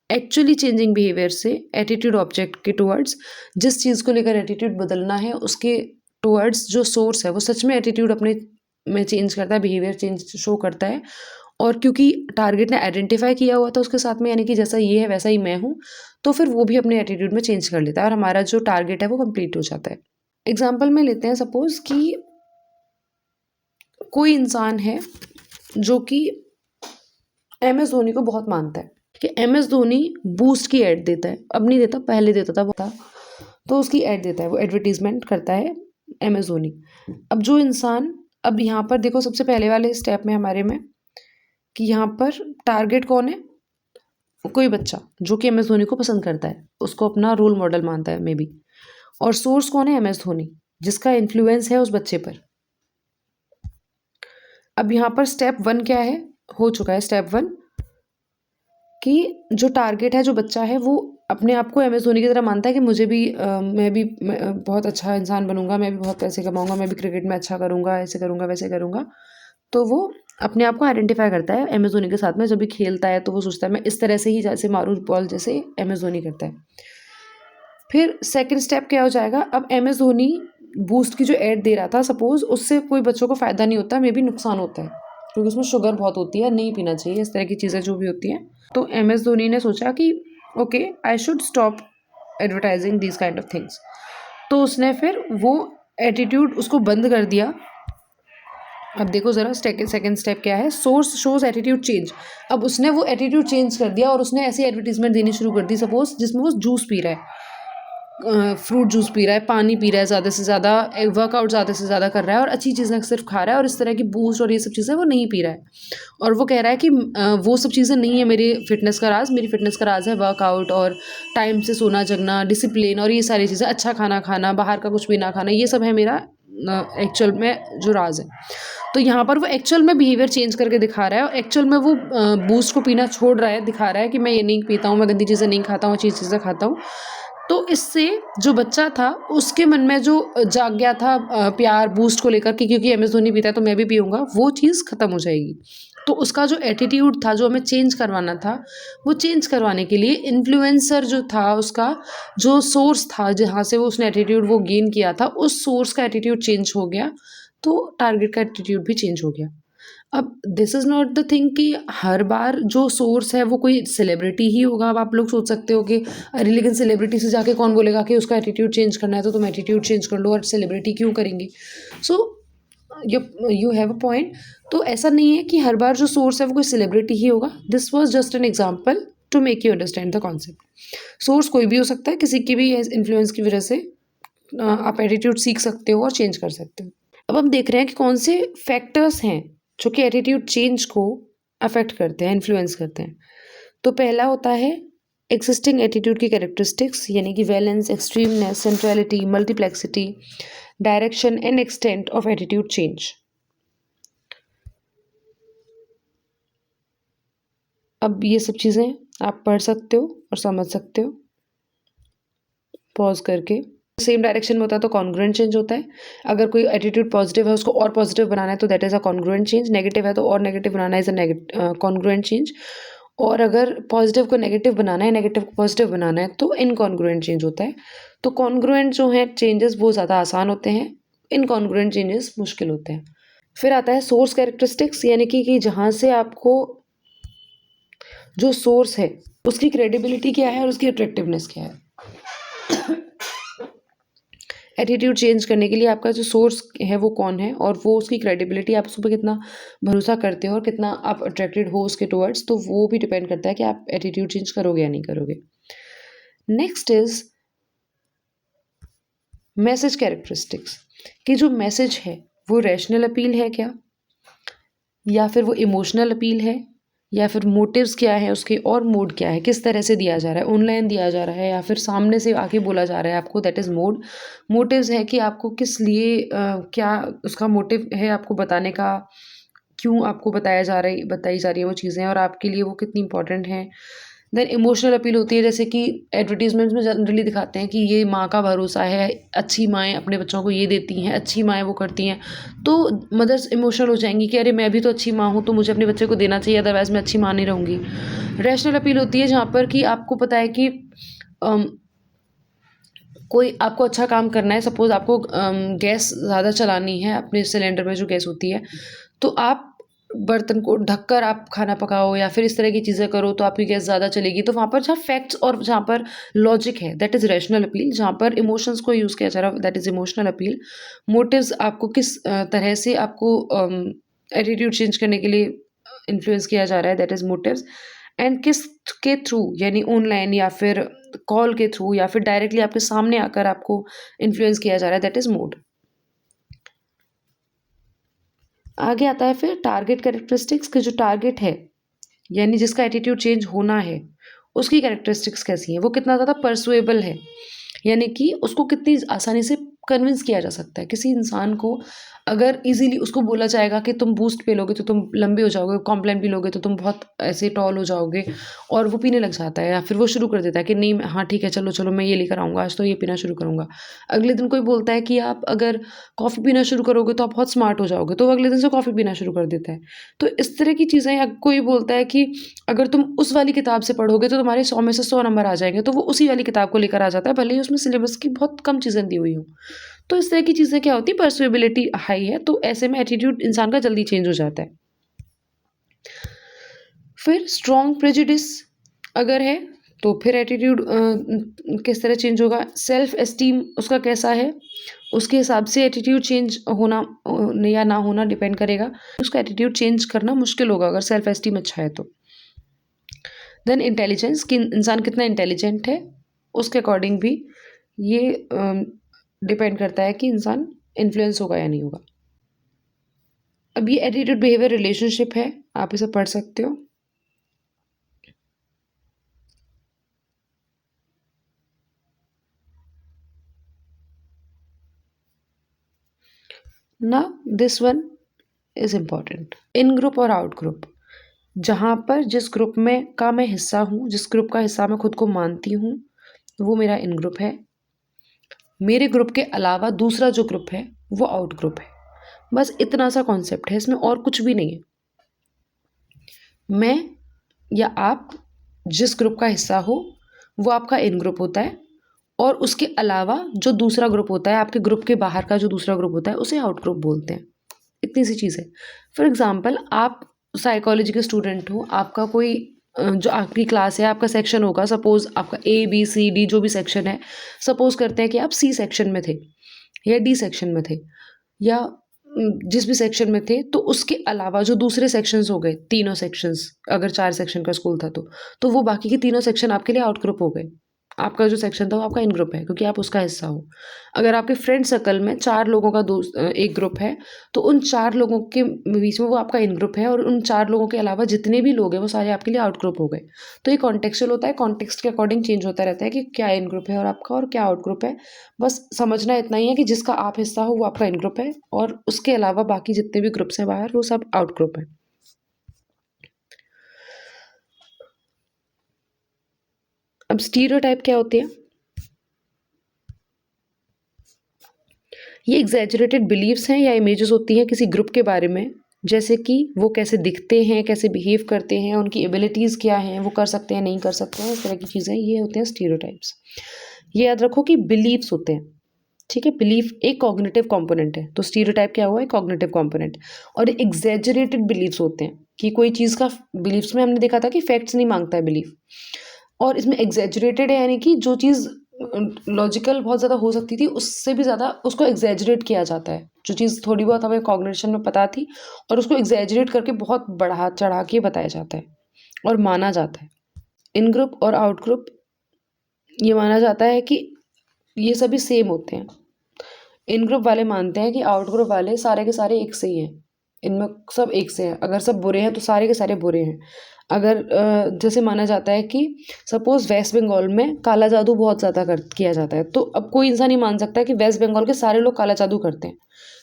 एक्चुअली चेंजिंग बिहेवियर से एटीट्यूड ऑब्जेक्ट के टुवर्ड्स, जिस चीज़ को लेकर एटीट्यूड बदलना है उसके टुवर्ड्स जो सोर्स है वो सच में एटीट्यूड अपने में चेंज करता है, बिहेवियर चेंज शो करता है। और क्योंकि टारगेट ने आइडेंटिफाई किया हुआ था उसके साथ में, यानी कि जैसा ये है वैसा ही मैं हूँ, तो फिर वो भी अपने एटीट्यूड में चेंज कर लेता है और हमारा जो टारगेट है वो कंप्लीट हो जाता है। एग्जाम्पल में लेते हैं, सपोज कि कोई इंसान है जो कि MS धोनी को बहुत मानता है कि MS धोनी बूस्ट की ऐड देता है, अब नहीं देता, पहले देता था बहुत, तो उसकी ऐड देता है, वो एडवर्टीजमेंट करता है MS धोनी। अब जो इंसान, अब यहाँ पर देखो सबसे पहले वाले स्टेप में हमारे में कि यहाँ पर टारगेट कौन है, कोई बच्चा जो कि MS धोनी को पसंद करता है, उसको अपना रोल मॉडल मानता है मे बी, और सोर्स कौन है, MS धोनी, जिसका इन्फ्लुएंस है उस बच्चे पर। अब यहाँ पर स्टेप 1 क्या है, हो चुका है स्टेप 1 कि जो टारगेट है, जो बच्चा है, वो अपने आप को MS धोनी की तरह मानता है कि मुझे भी मैं बहुत अच्छा इंसान बनूंगा, मैं भी बहुत पैसे कमाऊंगा, मैं भी क्रिकेट में अच्छा करूंगा, ऐसे करूंगा वैसे करूंगा। तो वो अपने आप को आइडेंटिफाई करता है MS धोनी के साथ में, जब भी खेलता है तो वो सोचता है मैं इस तरह से ही जैसे मारूं बॉल जैसे MS धोनी करता है। फिर सेकंड स्टेप क्या हो जाएगा, अब MS धोनी बूस्ट की जो ऐड दे रहा था, सपोज उससे कोई बच्चों को फ़ायदा नहीं होता, मे बी नुकसान होता है, क्योंकि उसमें शुगर बहुत होती है, नहीं पीना चाहिए, इस तरह की चीज़ें जो भी होती हैं। तो MS धोनी ने सोचा कि okay I should stop advertising these kind of things, तो उसने फिर वो एटीट्यूड उसको बंद कर दिया। अब देखो ज़रा सेकंड स्टेप क्या है, सोर्स शोज एटीट्यूड चेंज। अब उसने वो एटीट्यूड चेंज कर दिया और उसने ऐसी एडवर्टीजमेंट देनी शुरू कर दी, सपोज जिसमें वो जूस पी रहा है, फ्रूट जूस पी रहा है, पानी पी रहा है ज़्यादा से ज़्यादा, वर्कआउट ज़्यादा से ज़्यादा कर रहा है और अच्छी चीज़ें सिर्फ खा रहा है, और इस तरह की बूस्ट और ये सब चीज़ें वो नहीं पी रहा है। और वो कह रहा है कि वो सब चीज़ें नहीं है मेरी फिटनेस का राज, मेरी फिटनेस का राज है वर्कआउट और टाइम से सोना जगना, डिसिप्लिन और ये सारी चीज़ें, अच्छा खाना खाना, बाहर का कुछ भी ना खाना, ये सब है मेरा एक्चुअल में जो राज है। तो यहाँ पर वो एक्चुअल में बिहेवियर चेंज करके दिखा रहा है, और एक्चुअल में वो बूस्ट को पीना छोड़ रहा है, दिखा रहा है कि मैं ये नहीं पीता हूँ, मैं गंदी चीज़ें नहीं खाता हूँ, अच्छी चीज़ें खाता हूँ। तो इससे जो बच्चा था उसके मन में जो जाग गया था प्यार बूस्ट को लेकर कि क्योंकि MS धोनी पीता है तो मैं भी पीऊँगा, वो चीज़ ख़त्म हो जाएगी। तो उसका जो एटीट्यूड था, जो हमें चेंज करवाना था, वो चेंज करवाने के लिए इन्फ्लुएंसर जो था, उसका जो सोर्स था जहाँ से वो उसने एटीट्यूड वो गेन किया था, उस सोर्स का एटीट्यूड चेंज हो गया, तो टारगेट का एटीट्यूड भी चेंज हो गया। अब this is not the thing कि हर बार जो सोर्स है वो कोई सेलिब्रिटी ही होगा। अब आप लोग सोच सकते हो कि अरे लेकिन सेलिब्रिटी से जाके कौन बोलेगा कि उसका एटीट्यूड चेंज करना है, तो तुम एटीट्यूड चेंज कर लो और सेलिब्रिटी क्यों करेंगे। So you you have a point. तो ऐसा नहीं है कि हर बार जो सोर्स है वो कोई सेलिब्रिटी ही होगा। This was just an example to make you understand the concept. Source कोई भी हो सकता है, किसी की भी इन्फ्लुएंस की वजह से आप एटीट्यूड सीख सकते हो और चेंज कर सकते हो। अब हम देख रहे हैं कि कौन से फैक्टर्स हैं जो कि एटीट्यूड चेंज को अफेक्ट करते हैं, इन्फ्लुएंस करते हैं। तो पहला होता है एग्जिस्टिंग एटीट्यूड की कैरेक्टरिस्टिक्स, यानी कि valence, extremeness, centrality, multiplexity, direction and extent of attitude change. अब ये सब चीज़ें आप पढ़ सकते हो और समझ सकते हो पॉज करके। सेम डायरेक्शन में होता है तो कॉन्ग्रुएंट चेंज होता है। अगर कोई एटीट्यूड पॉजिटिव है उसको और पॉजिटिव बनाना है तो that is a congruent change. Negative है तो और negative banana is a congruent change. और अगर पॉजिटिव को नेगेटिव बनाना है, नेगेटिव को पॉजिटिव बनाना है तो इनकॉन्ग्रुएंट चेंज होता है। तो कॉन्ग्रुएंट जो है चेंजेस वो ज़्यादा आसान होते हैं, इनकॉन्ग्रुएंट चेंजेस मुश्किल होते हैं। फिर आता है सोर्स कैरेक्टरिस्टिक्स, यानी कि जहाँ से आपको जो सोर्स है उसकी क्रेडिबिलिटी क्या है और उसकी अट्रैक्टिवनेस क्या है। एटीट्यूड चेंज करने के लिए आपका जो सोर्स है वो कौन है और वो उसकी क्रेडिबिलिटी, आप उस पर कितना भरोसा करते हो और कितना आप अट्रैक्टेड हो उसके टुवर्ड्स, तो वो भी डिपेंड करता है कि आप एटीट्यूड चेंज करोगे या नहीं करोगे। नेक्स्ट इज मैसेज कैरेक्टरिस्टिक्स, कि जो मैसेज है वो रैशनल अपील है क्या, या फिर वो इमोशनल अपील है, या फिर मोटिव्स क्या है उसके और मोड क्या है, किस तरह से दिया जा रहा है, ऑनलाइन दिया जा रहा है या फिर सामने से आके बोला जा रहा है आपको, दैट इज़ मोड। मोटिव्स है कि आपको किस लिए क्या उसका मोटिव है आपको बताने का, क्यों आपको बताई जा रही है वो चीज़ें और आपके लिए वो कितनी इंपॉर्टेंट हैं। देन इमोशनल अपील होती है, जैसे कि एडवर्टीजमेंट्स में जनरली दिखाते हैं कि ये माँ का भरोसा है, अच्छी माएँ अपने बच्चों को ये देती हैं, अच्छी माएँ वो करती हैं। तो मदर्स इमोशनल हो जाएंगी कि अरे मैं भी तो अच्छी माँ हूँ तो मुझे अपने बच्चे को देना चाहिए, अदरवाइज़ मैं अच्छी माँ नहीं रहूँगी। रैशनल अपील होती है जहाँ पर कि आपको पता है कि कोई आपको अच्छा काम करना है, सपोज़ आपको गैस ज़्यादा चलानी है, अपने सिलेंडर में जो गैस होती है, तो आप बर्तन को ढककर आप खाना पकाओ या फिर इस तरह की चीज़ें करो तो आपकी गैस ज़्यादा चलेगी। तो वहाँ पर जहाँ फैक्ट्स और जहाँ पर लॉजिक है दैट इज़ रैशनल अपील। जहाँ पर इमोशंस को यूज़ किया जा रहा है that is emotional appeal. Motives आपको किस तरह से आपको एटीट्यूड चेंज करने के लिए इन्फ्लुएंस किया जा रहा है दैट इज़ मोटिव्स। एंड किस के थ्रू, यानी ऑनलाइन या फिर कॉल के थ्रू या फिर डायरेक्टली आपके सामने आकर आपको इन्फ्लुएंस किया जा रहा है दैट इज़ मोड। आगे आता है फिर टारगेट कैरेक्टरिस्टिक्स, के जो टारगेट है यानी जिसका एटीट्यूड चेंज होना है उसकी कैरेक्टरिस्टिक्स कैसी हैं, वो कितना ज़्यादा परसुएबल है, यानी कि उसको कितनी आसानी से कन्विंस किया जा सकता है। किसी इंसान को अगर इजीली उसको बोला जाएगा कि तुम बूस्ट पी लोगे तो तुम लंबे हो जाओगे, कॉम्प्लान पी लोगे तो तुम बहुत ऐसे टॉल हो जाओगे, और वो पीने लग जाता है या फिर वो शुरू कर देता है कि नहीं हाँ ठीक है चलो चलो मैं ये लेकर आऊँगा, आज तो ये पीना शुरू करूँगा। अगले दिन कोई बोलता है कि आप अगर कॉफ़ी पीना शुरू करोगे तो आप बहुत स्मार्ट हो जाओगे, तो वो अगले दिन से कॉफ़ी पीना शुरू कर देता है। तो इस तरह की चीज़ें, या कोई बोलता है कि अगर तुम उस वाली किताब से पढ़ोगे तो तुम्हारे 100 में से 100 नंबर आ जाएंगे, तो वो उसी वाली किताब को लेकर आ जाता है भले ही उसमें सिलेबस की बहुत कम चीज़ें दी हुई हों। तो इस तरह की चीज़ें क्या होती है, परसुएबिलिटी हाई है तो ऐसे में एटीट्यूड इंसान का जल्दी चेंज हो जाता है। फिर स्ट्रॉन्ग प्रेजुडिस अगर है तो फिर एटीट्यूड किस तरह चेंज होगा, सेल्फ एस्टीम उसका कैसा है उसके हिसाब से एटीट्यूड चेंज होना या ना होना डिपेंड करेगा। उसका एटीट्यूड चेंज करना मुश्किल होगा अगर सेल्फ एस्टीम अच्छा है तो। देन इंटेलिजेंस, कि इंसान कितना इंटेलिजेंट है उसके अकॉर्डिंग भी ये डिपेंड करता है कि इंसान इन्फ्लुएंस होगा या नहीं होगा। अब ये एटीट्यूड बिहेवियर रिलेशनशिप है, आप इसे पढ़ सकते हो। ना this one is important, in group और आउट ग्रुप। जहाँ पर जिस ग्रुप में का मैं हिस्सा हूँ, जिस ग्रुप का हिस्सा मैं खुद को मानती हूँ, वो मेरा इन ग्रुप है। मेरे ग्रुप के अलावा दूसरा जो ग्रुप है वो आउट ग्रुप है। बस इतना सा कॉन्सेप्ट है, इसमें और कुछ भी नहीं है। मैं या आप जिस ग्रुप का हिस्सा हो वो आपका इन ग्रुप होता है, और उसके अलावा जो दूसरा ग्रुप होता है, आपके ग्रुप के बाहर का जो दूसरा ग्रुप होता है, उसे आउट ग्रुप बोलते हैं। इतनी सी चीज़ है। फॉर एग्ज़ाम्पल आप साइकोलॉजी के स्टूडेंट हो, आपका कोई जो आपकी क्लास है, आपका सेक्शन होगा, सपोज़ आपका ए, बी, सी, डी जो भी सेक्शन है, सपोज़ करते हैं कि आप सी सेक्शन में थे या डी सेक्शन में थे या जिस भी सेक्शन में थे, तो उसके अलावा जो दूसरे सेक्शंस हो गए, तीनों सेक्शंस, अगर 4 सेक्शन का स्कूल था तो वो बाकी के तीनों सेक्शन आपके लिए आउट ग्रुप हो गए। आपका जो सेक्शन था वो आपका इन ग्रुप है क्योंकि आप उसका हिस्सा हो। अगर आपके फ्रेंड सर्कल में 4 लोगों का एक ग्रुप है, तो उन 4 लोगों के बीच में वो आपका इन ग्रुप है और उन 4 लोगों के अलावा जितने भी लोग हैं, वो सारे आपके लिए आउट ग्रुप हो गए। तो ये कॉन्टेक्सुअल होता है, कॉन्टेक्स्ट के अकॉर्डिंग चेंज होता रहता है कि क्या इन ग्रुप है और आपका और क्या आउट ग्रुप है। बस समझना इतना ही है कि जिसका आप हिस्सा हो वो आपका इन ग्रुप है और उसके अलावा बाकी जितने भी ग्रुप्स हैं बाहर वो सब आउट ग्रुप है। अब स्टीरियोटाइप क्या होती है? ये एग्जैजरेटेड बिलीव्स हैं या इमेजेस होती हैं किसी ग्रुप के बारे में, जैसे कि वो कैसे दिखते हैं, कैसे बिहेव करते हैं, उनकी एबिलिटीज़ क्या हैं, वो कर सकते हैं, नहीं कर सकते हैं, इस तरह की चीज़ें, ये होते हैं स्टीरियोटाइप्स। ये याद रखो कि बिलीव्स होते हैं, ठीक है? बिलीफ एक कॉग्निटिव कंपोनेंट है, तो स्टीरियोटाइप क्या हुआ है? Cognitive component. और एग्जैजरेटेड बिलीव्स होते हैं कि कोई चीज़ का बिलीव्स में हमने देखा था कि फैक्ट्स नहीं मांगता है बिलीफ, और इसमें एग्जैजरेटेड है यानी कि जो चीज़ लॉजिकल बहुत ज़्यादा हो सकती थी उससे भी ज़्यादा उसको एग्जैजरेट किया जाता है। जो चीज़ थोड़ी बहुत हमें कॉग्निशन में पता थी और उसको एग्जैजरेट करके बहुत बढ़ा चढ़ा के बताया जाता है और माना जाता है। इन ग्रुप और आउट ग्रुप ये माना जाता है कि ये सभी सेम होते हैं। इन ग्रुप वाले मानते हैं कि आउट ग्रुप वाले सारे के सारे एक से ही हैं, इनमें सब एक से हैं। अगर सब बुरे हैं तो सारे के सारे बुरे हैं। अगर जैसे माना जाता है कि सपोज़ वेस्ट बंगाल में काला जादू बहुत ज़्यादा किया जाता है, तो अब कोई इंसान नहीं मान सकता कि वेस्ट बंगाल के सारे लोग काला जादू करते हैं।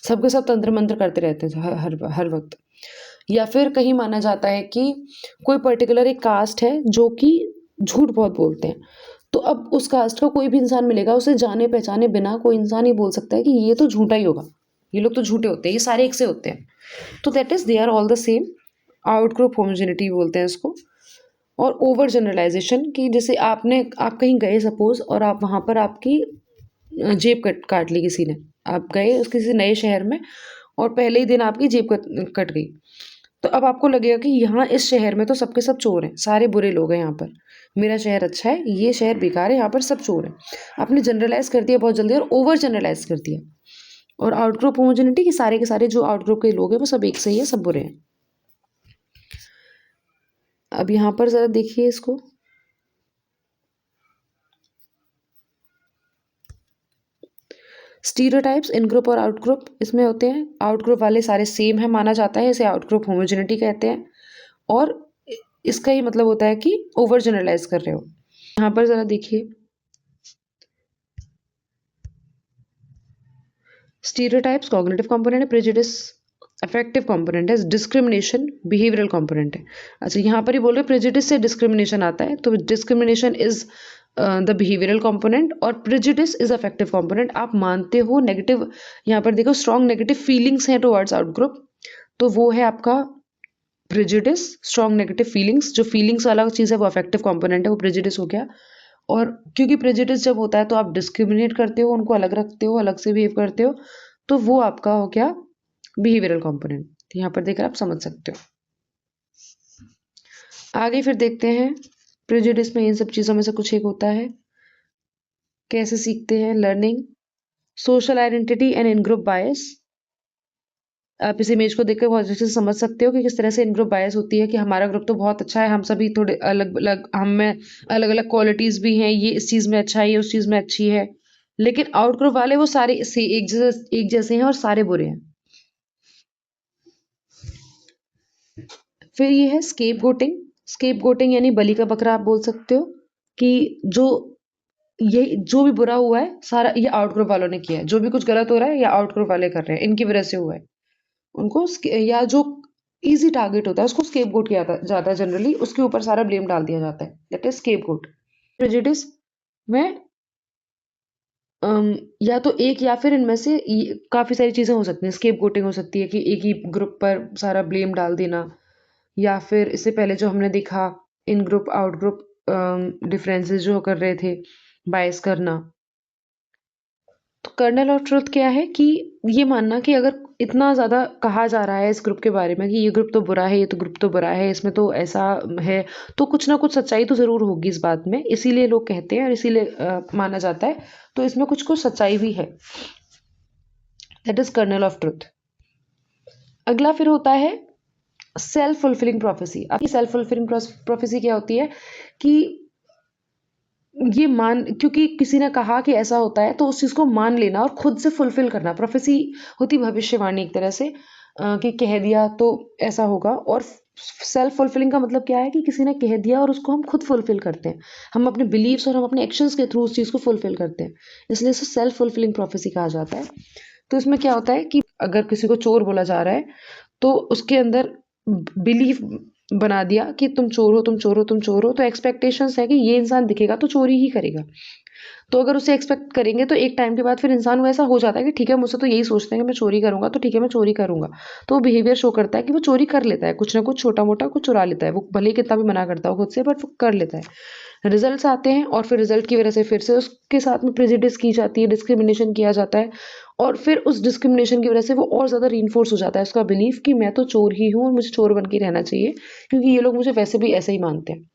सब के सब तंत्र मंत्र करते रहते हैं हर वक्त। या फिर कहीं माना जाता है कि कोई पर्टिकुलर एक कास्ट है जो कि झूठ बहुत बोलते हैं, तो अब उस कास्ट का कोई भी इंसान मिलेगा, उसे जाने पहचाने बिना कोई इंसान ये बोल सकता है कि ये तो झूठा ही होगा, ये लोग तो झूठे होते हैं, ये सारे एक से होते हैं। तो that is they are all the same. Out group homogeneity बोलते हैं इसको। और ओवर जनरलाइजेशन कि जैसे आप कहीं गए सपोज़ और आप वहाँ पर आपकी जेब कट काट ली किसी ने। आप गए उस किसी नए शहर में और पहले ही दिन आपकी जेब कट गई। तो अब आपको लगेगा कि यहाँ इस शहर में तो सब के सब चोर हैं, सारे बुरे लोग हैं यहाँ पर। मेरा शहर अच्छा है, ये शहर बेकार है, यहाँ पर सब चोर हैं। आपने जनरलाइज़ कर दिया बहुत जल्दी और ओवर जनरलाइज़ कर दिया। और आउट ग्रुप होमोजेनिटी कि सारे के सारे जो आउट ग्रुप के लोग हैं वो सब एक से ही है, सब बुरे हैं। अब यहाँ पर ज़रा देखिए इसको। स्टीरियोटाइप्स इन ग्रुप और आउट ग्रुप इसमें होते हैं। आउट ग्रुप वाले सारे सेम है माना जाता है, इसे आउट ग्रुप होमोजेनिटी कहते हैं। और इसका ही मतलब होता है कि ओवर जनरलाइज कर रहे हो। यहाँ पर ज़रा देखिए, स्टीरियोटाइप्स कॉग्निटिव कंपोनेंट है, प्रेजुडिस अफेक्टिव कंपोनेंट है, डिस्क्रिमिनेशन बिहेवियरल कंपोनेंट है। अच्छा, यहाँ पर ही बोल रहे प्रेजुडिस से डिस्क्रिमिनेशन आता है, तो discrimination is the behavioural component और प्रेजुडिस इज अफेक्टिव कंपोनेंट। आप मानते हो नेगेटिव, यहाँ पर देखो स्ट्रॉन्ग नेगेटिव फीलिंग्स हैं टुवर्ड्स आउट ग्रुप, तो वो है आपका प्रेजुडिस। स्ट्रॉन्ग नेगेटिव फीलिंग्स, जो फीलिंग्स वाला चीज़ है वो अफेक्टिव कंपोनेंट है, वो प्रेजुडिस हो गया। और क्योंकि प्रेजुडिस जब होता है तो आप डिस्क्रिमिनेट करते हो, उनको अलग रखते हो, अलग से बिहेव करते हो, तो वो आपका हो गया बिहेवियरल कंपोनेंट। यहाँ पर देखकर आप समझ सकते हो। आगे फिर देखते हैं प्रेजुडिस में इन सब चीज़ों में से कुछ एक होता है। कैसे सीखते हैं? Learning, social identity and in group bias. आप इस इमेज को देखकर बहुत अच्छे से समझ सकते हो कि किस तरह से इन ग्रुप बायस होती है कि हमारा ग्रुप तो बहुत अच्छा है, हम सभी थोड़े अलग अलग, हम में अलग अलग क्वालिटीज़ भी हैं, ये इस चीज़ में अच्छा है, ये उस चीज़ में अच्छी है। लेकिन आउट ग्रुप वाले वो सारे एक जैसे हैं और सारे बुरे हैं। फिर ये है स्केप गोटिंग। स्केप गोटिंग यानी बलि का बकरा आप बोल सकते हो कि जो ये जो भी बुरा हुआ है सारा ये आउट ग्रुप वालों ने किया है, जो भी कुछ गलत हो रहा है या आउट ग्रुप वाले कर रहे हैं, इनकी वजह से हुआ है। उनको या जो इजी टारगेट होता है उसको स्केप गोट किया जाता है, जनरली उसके ऊपर सारा ब्लेम डाल दिया जाता है, that is scapegoat. Prejudice में या तो एक या फिर इनमें से काफ़ी सारी चीज़ें हो सकती हैं। स्केप गोटिंग हो सकती है कि एक ही ग्रुप पर सारा ब्लेम डाल देना, या फिर इससे पहले जो हमने देखा इन ग्रुप आउट ग्रुप डिफरेंसेस जो कर रहे थे, बायस करना। तो कर्नल ऑफ ट्रुथ क्या है कि ये मानना कि अगर इतना ज़्यादा कहा जा रहा है इस ग्रुप के बारे में कि ये ग्रुप तो बुरा है, ये तो ग्रुप तो बुरा है, इसमें तो ऐसा है, तो कुछ ना कुछ सच्चाई तो ज़रूर होगी इस बात में, इसीलिए लोग कहते हैं और इसीलिए माना जाता है। तो इसमें कुछ कुछ सच्चाई भी है। That is kernel of truth. अगला फिर होता है सेल्फ फुलफिलिंग प्रोफेसी। अब सेल्फ फुलफिलिंग प्रोफेसी क्या होती है कि ये मान, क्योंकि किसी ने कहा कि ऐसा होता है तो उस चीज़ को मान लेना और खुद से फुलफिल करना। प्रोफेसी होती भविष्यवाणी एक तरह से, कि कह दिया तो ऐसा होगा। और सेल्फ फुलफिलिंग का मतलब क्या है कि किसी ने कह दिया और उसको हम खुद फुलफिल करते हैं। हम अपने बिलीव्स और हम अपने एक्शंस के थ्रू उस चीज़ को फुलफिल करते हैं, इसलिए इसे सेल्फ फुलफिलिंग प्रोफेसी कहा जाता है। तो इसमें क्या होता है कि अगर किसी को चोर बोला जा रहा है तो उसके अंदर बिलीफ बना दिया कि तुम चोर हो, तुम चोर हो, तुम चोर हो, तो एक्सपेक्टेशंस है कि ये इंसान दिखेगा तो चोरी ही करेगा। तो अगर उसे एक्सपेक्ट करेंगे तो एक टाइम के बाद फिर इंसान को ऐसा हो जाता है कि ठीक है, मुझसे तो यही सोचते हैं कि मैं चोरी करूंगा, तो ठीक है मैं चोरी करूंगा। तो वो बिहेवियर शो करता है कि वो चोरी कर लेता है, कुछ ना कुछ छोटा मोटा कुछ चुरा लेता है, वो भले ही कितना भी मना करता हो खुद से, बट वो कर लेता है। रिजल्ट्स आते हैं और फिर रिजल्ट की वजह से फिर से उसके साथ में प्रेजुडिस की जाती है, डिस्क्रिमिनेशन किया जाता है, और फिर उस डिस्क्रिमिनेशन की वजह से वो और ज़्यादा रीइंफोर्स हो जाता है उसका बिलीफ कि मैं तो चोर ही हूँ और मुझे चोर बन के रहना चाहिए, क्योंकि ये लोग मुझे वैसे भी ऐसे ही मानते हैं।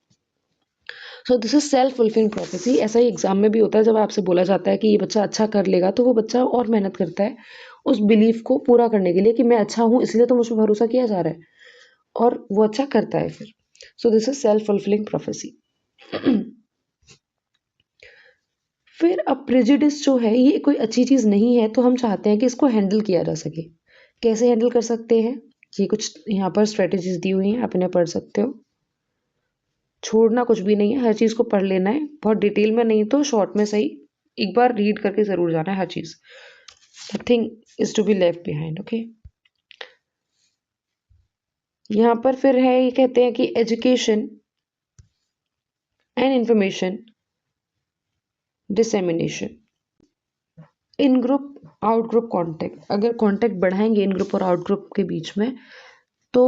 So this is self fulfilling prophecy. ऐसा ही एग्जाम में भी होता है, जब आपसे बोला जाता है कि ये बच्चा अच्छा कर लेगा तो वो बच्चा और मेहनत करता है उस बिलीफ को पूरा करने के लिए कि मैं अच्छा हूँ इसलिए तो मुझ पर भरोसा किया जा रहा है, और वो अच्छा करता है फिर। So this is self fulfilling prophecy. फिर अब प्रेजुडिस जो है ये कोई अच्छी चीज़ नहीं है, तो हम चाहते हैं कि इसको हैंडल किया जा सके। कैसे हैंडल कर सकते हैं, ये कुछ यहाँ पर स्ट्रेटेजीज दी हुई हैं, आप इन्हें पढ़ सकते हो। छोड़ना कुछ भी नहीं है, हर चीज़ को पढ़ लेना है, बहुत डिटेल में नहीं तो शॉर्ट में सही, एक बार रीड करके ज़रूर जाना है हर चीज़। Nothing is to be left behind. Okay, यहाँ पर फिर है, ये कहते हैं कि education and information dissemination, in group out group contact. अगर कॉन्टेक्ट बढ़ाएंगे इन ग्रुप और आउट ग्रुप के बीच में तो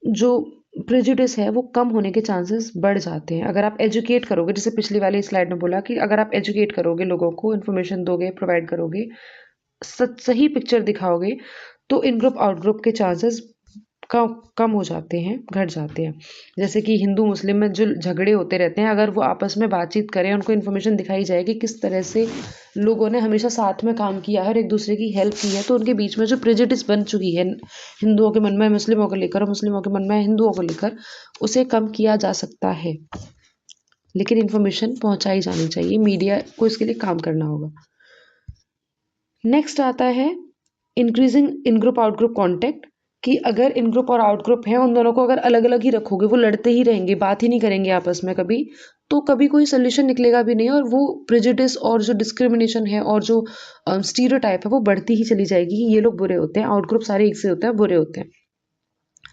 जो प्रेजुडिस है वो कम होने के चांसेस बढ़ जाते हैं। अगर आप एजुकेट करोगे, जैसे पिछली वाली स्लाइड में बोला कि अगर आप एजुकेट करोगे, लोगों को इन्फॉर्मेशन दोगे, प्रोवाइड करोगे, सही पिक्चर दिखाओगे, तो इन ग्रुप आउट ग्रुप के चांसेस कम हो जाते हैं, घट जाते हैं। जैसे कि हिंदू मुस्लिम में जो झगड़े होते रहते हैं, अगर वो आपस में बातचीत करें, उनको इन्फॉर्मेशन दिखाई जाए कि किस तरह से लोगों ने हमेशा साथ में काम किया है और एक दूसरे की हेल्प की है, तो उनके बीच में जो प्रेजुडिस बन चुकी है हिंदुओं के मन में मुस्लिमों को लेकर और मुस्लिमों के मन में हिंदुओं को लेकर, उसे कम किया जा सकता है। लेकिन इन्फॉर्मेशन पहुंचाई जानी चाहिए, मीडिया को इसके लिए काम करना होगा। नेक्स्ट आता है increasing in group out group contact, कि अगर इन ग्रुप और आउट ग्रुप हैं, उन दोनों को अगर अलग अलग ही रखोगे, वो लड़ते ही रहेंगे, बात ही नहीं करेंगे आपस में कभी, तो कभी कोई सोल्यूशन निकलेगा भी नहीं, और वो प्रेजुडिस और जो डिस्क्रिमिनेशन है और जो स्टीरियोटाइप है वो बढ़ती ही चली जाएगी कि ये लोग बुरे होते हैं, आउट ग्रुप सारे एक से होते हैं, बुरे होते हैं।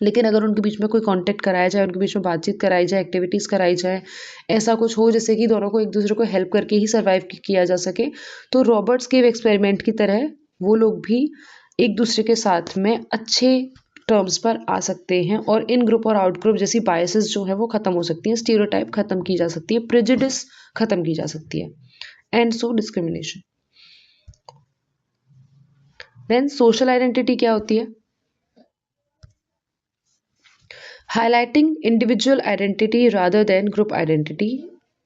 लेकिन अगर उनके बीच में कोई कांटेक्ट कराया जाए, उनके बीच में बातचीत कराई जाए, एक्टिविटीज़ कराई जाए, ऐसा कुछ हो जिससे कि दोनों को एक दूसरे को हेल्प करके ही सर्वाइव किया जा सके, तो रॉबर्ट्स केव एक्सपेरिमेंट की तरह वो लोग भी एक दूसरे के साथ में अच्छे टर्म्स पर आ सकते हैं, और इन ग्रुप और आउट ग्रुप जैसी बायसेस जो है वो खत्म हो सकती हैं, स्टीरियोटाइप खत्म की जा सकती है, प्रेजुडिस खत्म की जा सकती है, and so discrimination. Then social identity क्या होती है? Highlighting individual identity rather than group identity.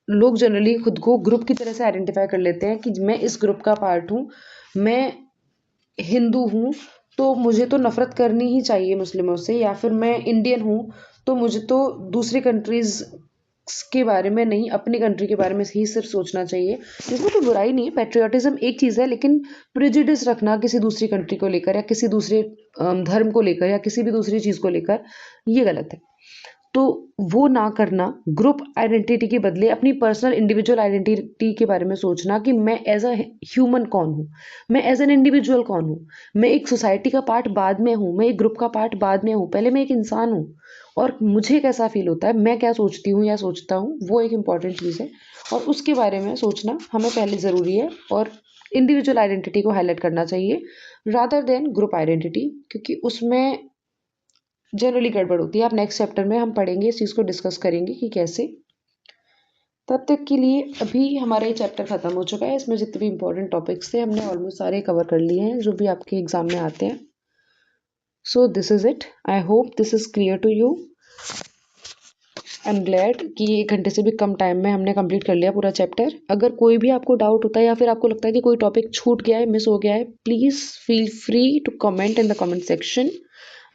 लोग जनरली खुद को ग्रुप की तरह से आइडेंटिफाई कर लेते हैं कि मैं इस ग्रुप का पार्ट हूँ, मैं हिंदू हूँ तो मुझे तो नफरत करनी ही चाहिए मुस्लिमों से, या फिर मैं इंडियन हूँ तो मुझे तो दूसरी कंट्रीज के बारे में नहीं, अपनी कंट्री के बारे में ही सिर्फ सोचना चाहिए। जिसमें कोई बुराई नहीं है, पेट्रियाटिज्म एक चीज़ है, लेकिन प्रेजुडिस रखना किसी दूसरी कंट्री को लेकर या किसी दूसरे धर्म को लेकर या किसी भी दूसरी चीज़ को लेकर, ये गलत है। तो वो ना करना, ग्रुप आइडेंटिटी के बदले अपनी पर्सनल इंडिविजुअल आइडेंटिटी के बारे में सोचना कि मैं एज अ ह्यूमन कौन हूँ, मैं एज एन इंडिविजुअल कौन हूँ, मैं एक सोसाइटी का पार्ट बाद में हूँ, मैं एक ग्रुप का पार्ट बाद में हूँ, पहले मैं एक इंसान हूँ, और मुझे कैसा फील होता है, मैं क्या सोचती हूँ या सोचता हूँ, वो एक इम्पॉर्टेंट चीज़ है, और उसके बारे में सोचना हमें पहले ज़रूरी है, और इंडिविजुअल आइडेंटिटी को हाईलाइट करना चाहिए रादर देन ग्रुप आइडेंटिटी, क्योंकि उसमें जनरली गड़बड़ होती है। आप नेक्स्ट चैप्टर में हम पढ़ेंगे, इस चीज़ को डिस्कस करेंगे कि कैसे। तब तक के लिए अभी हमारा ये चैप्टर ख़त्म हो चुका है। इसमें जितने भी इंपॉर्टेंट टॉपिक्स थे हमने ऑलमोस्ट सारे कवर कर लिए हैं जो भी आपके एग्ज़ाम में आते हैं। So this is it. I hope this is clear to you. I am glad कि 1 घंटे से भी कम टाइम में हमने कंप्लीट कर लिया पूरा चैप्टर। अगर कोई भी आपको डाउट होता है या फिर आपको लगता है कि कोई टॉपिक छूट गया है, मिस हो गया है, please feel free to comment in the comment section.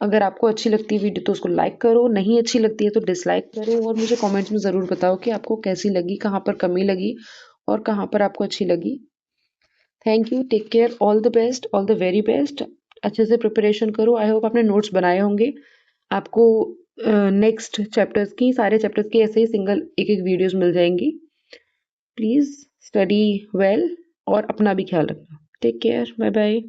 अगर आपको अच्छी लगती है वीडियो तो उसको लाइक करो, नहीं अच्छी लगती है तो डिसलाइक करो और मुझे कमेंट्स में ज़रूर बताओ कि आपको कैसी लगी, कहाँ पर कमी लगी और कहाँ पर आपको अच्छी लगी। Thank you, take care, all the best, all the very best. अच्छे से प्रिपरेशन करो। आई होप आपने नोट्स बनाए होंगे। आपको नेक्स्ट चैप्टर्स की, सारे चैप्टर्स की ऐसे ही सिंगल एक एक वीडियोस मिल जाएंगी। प्लीज़ स्टडी वेल और अपना भी ख्याल रखना। Take care, bye bye.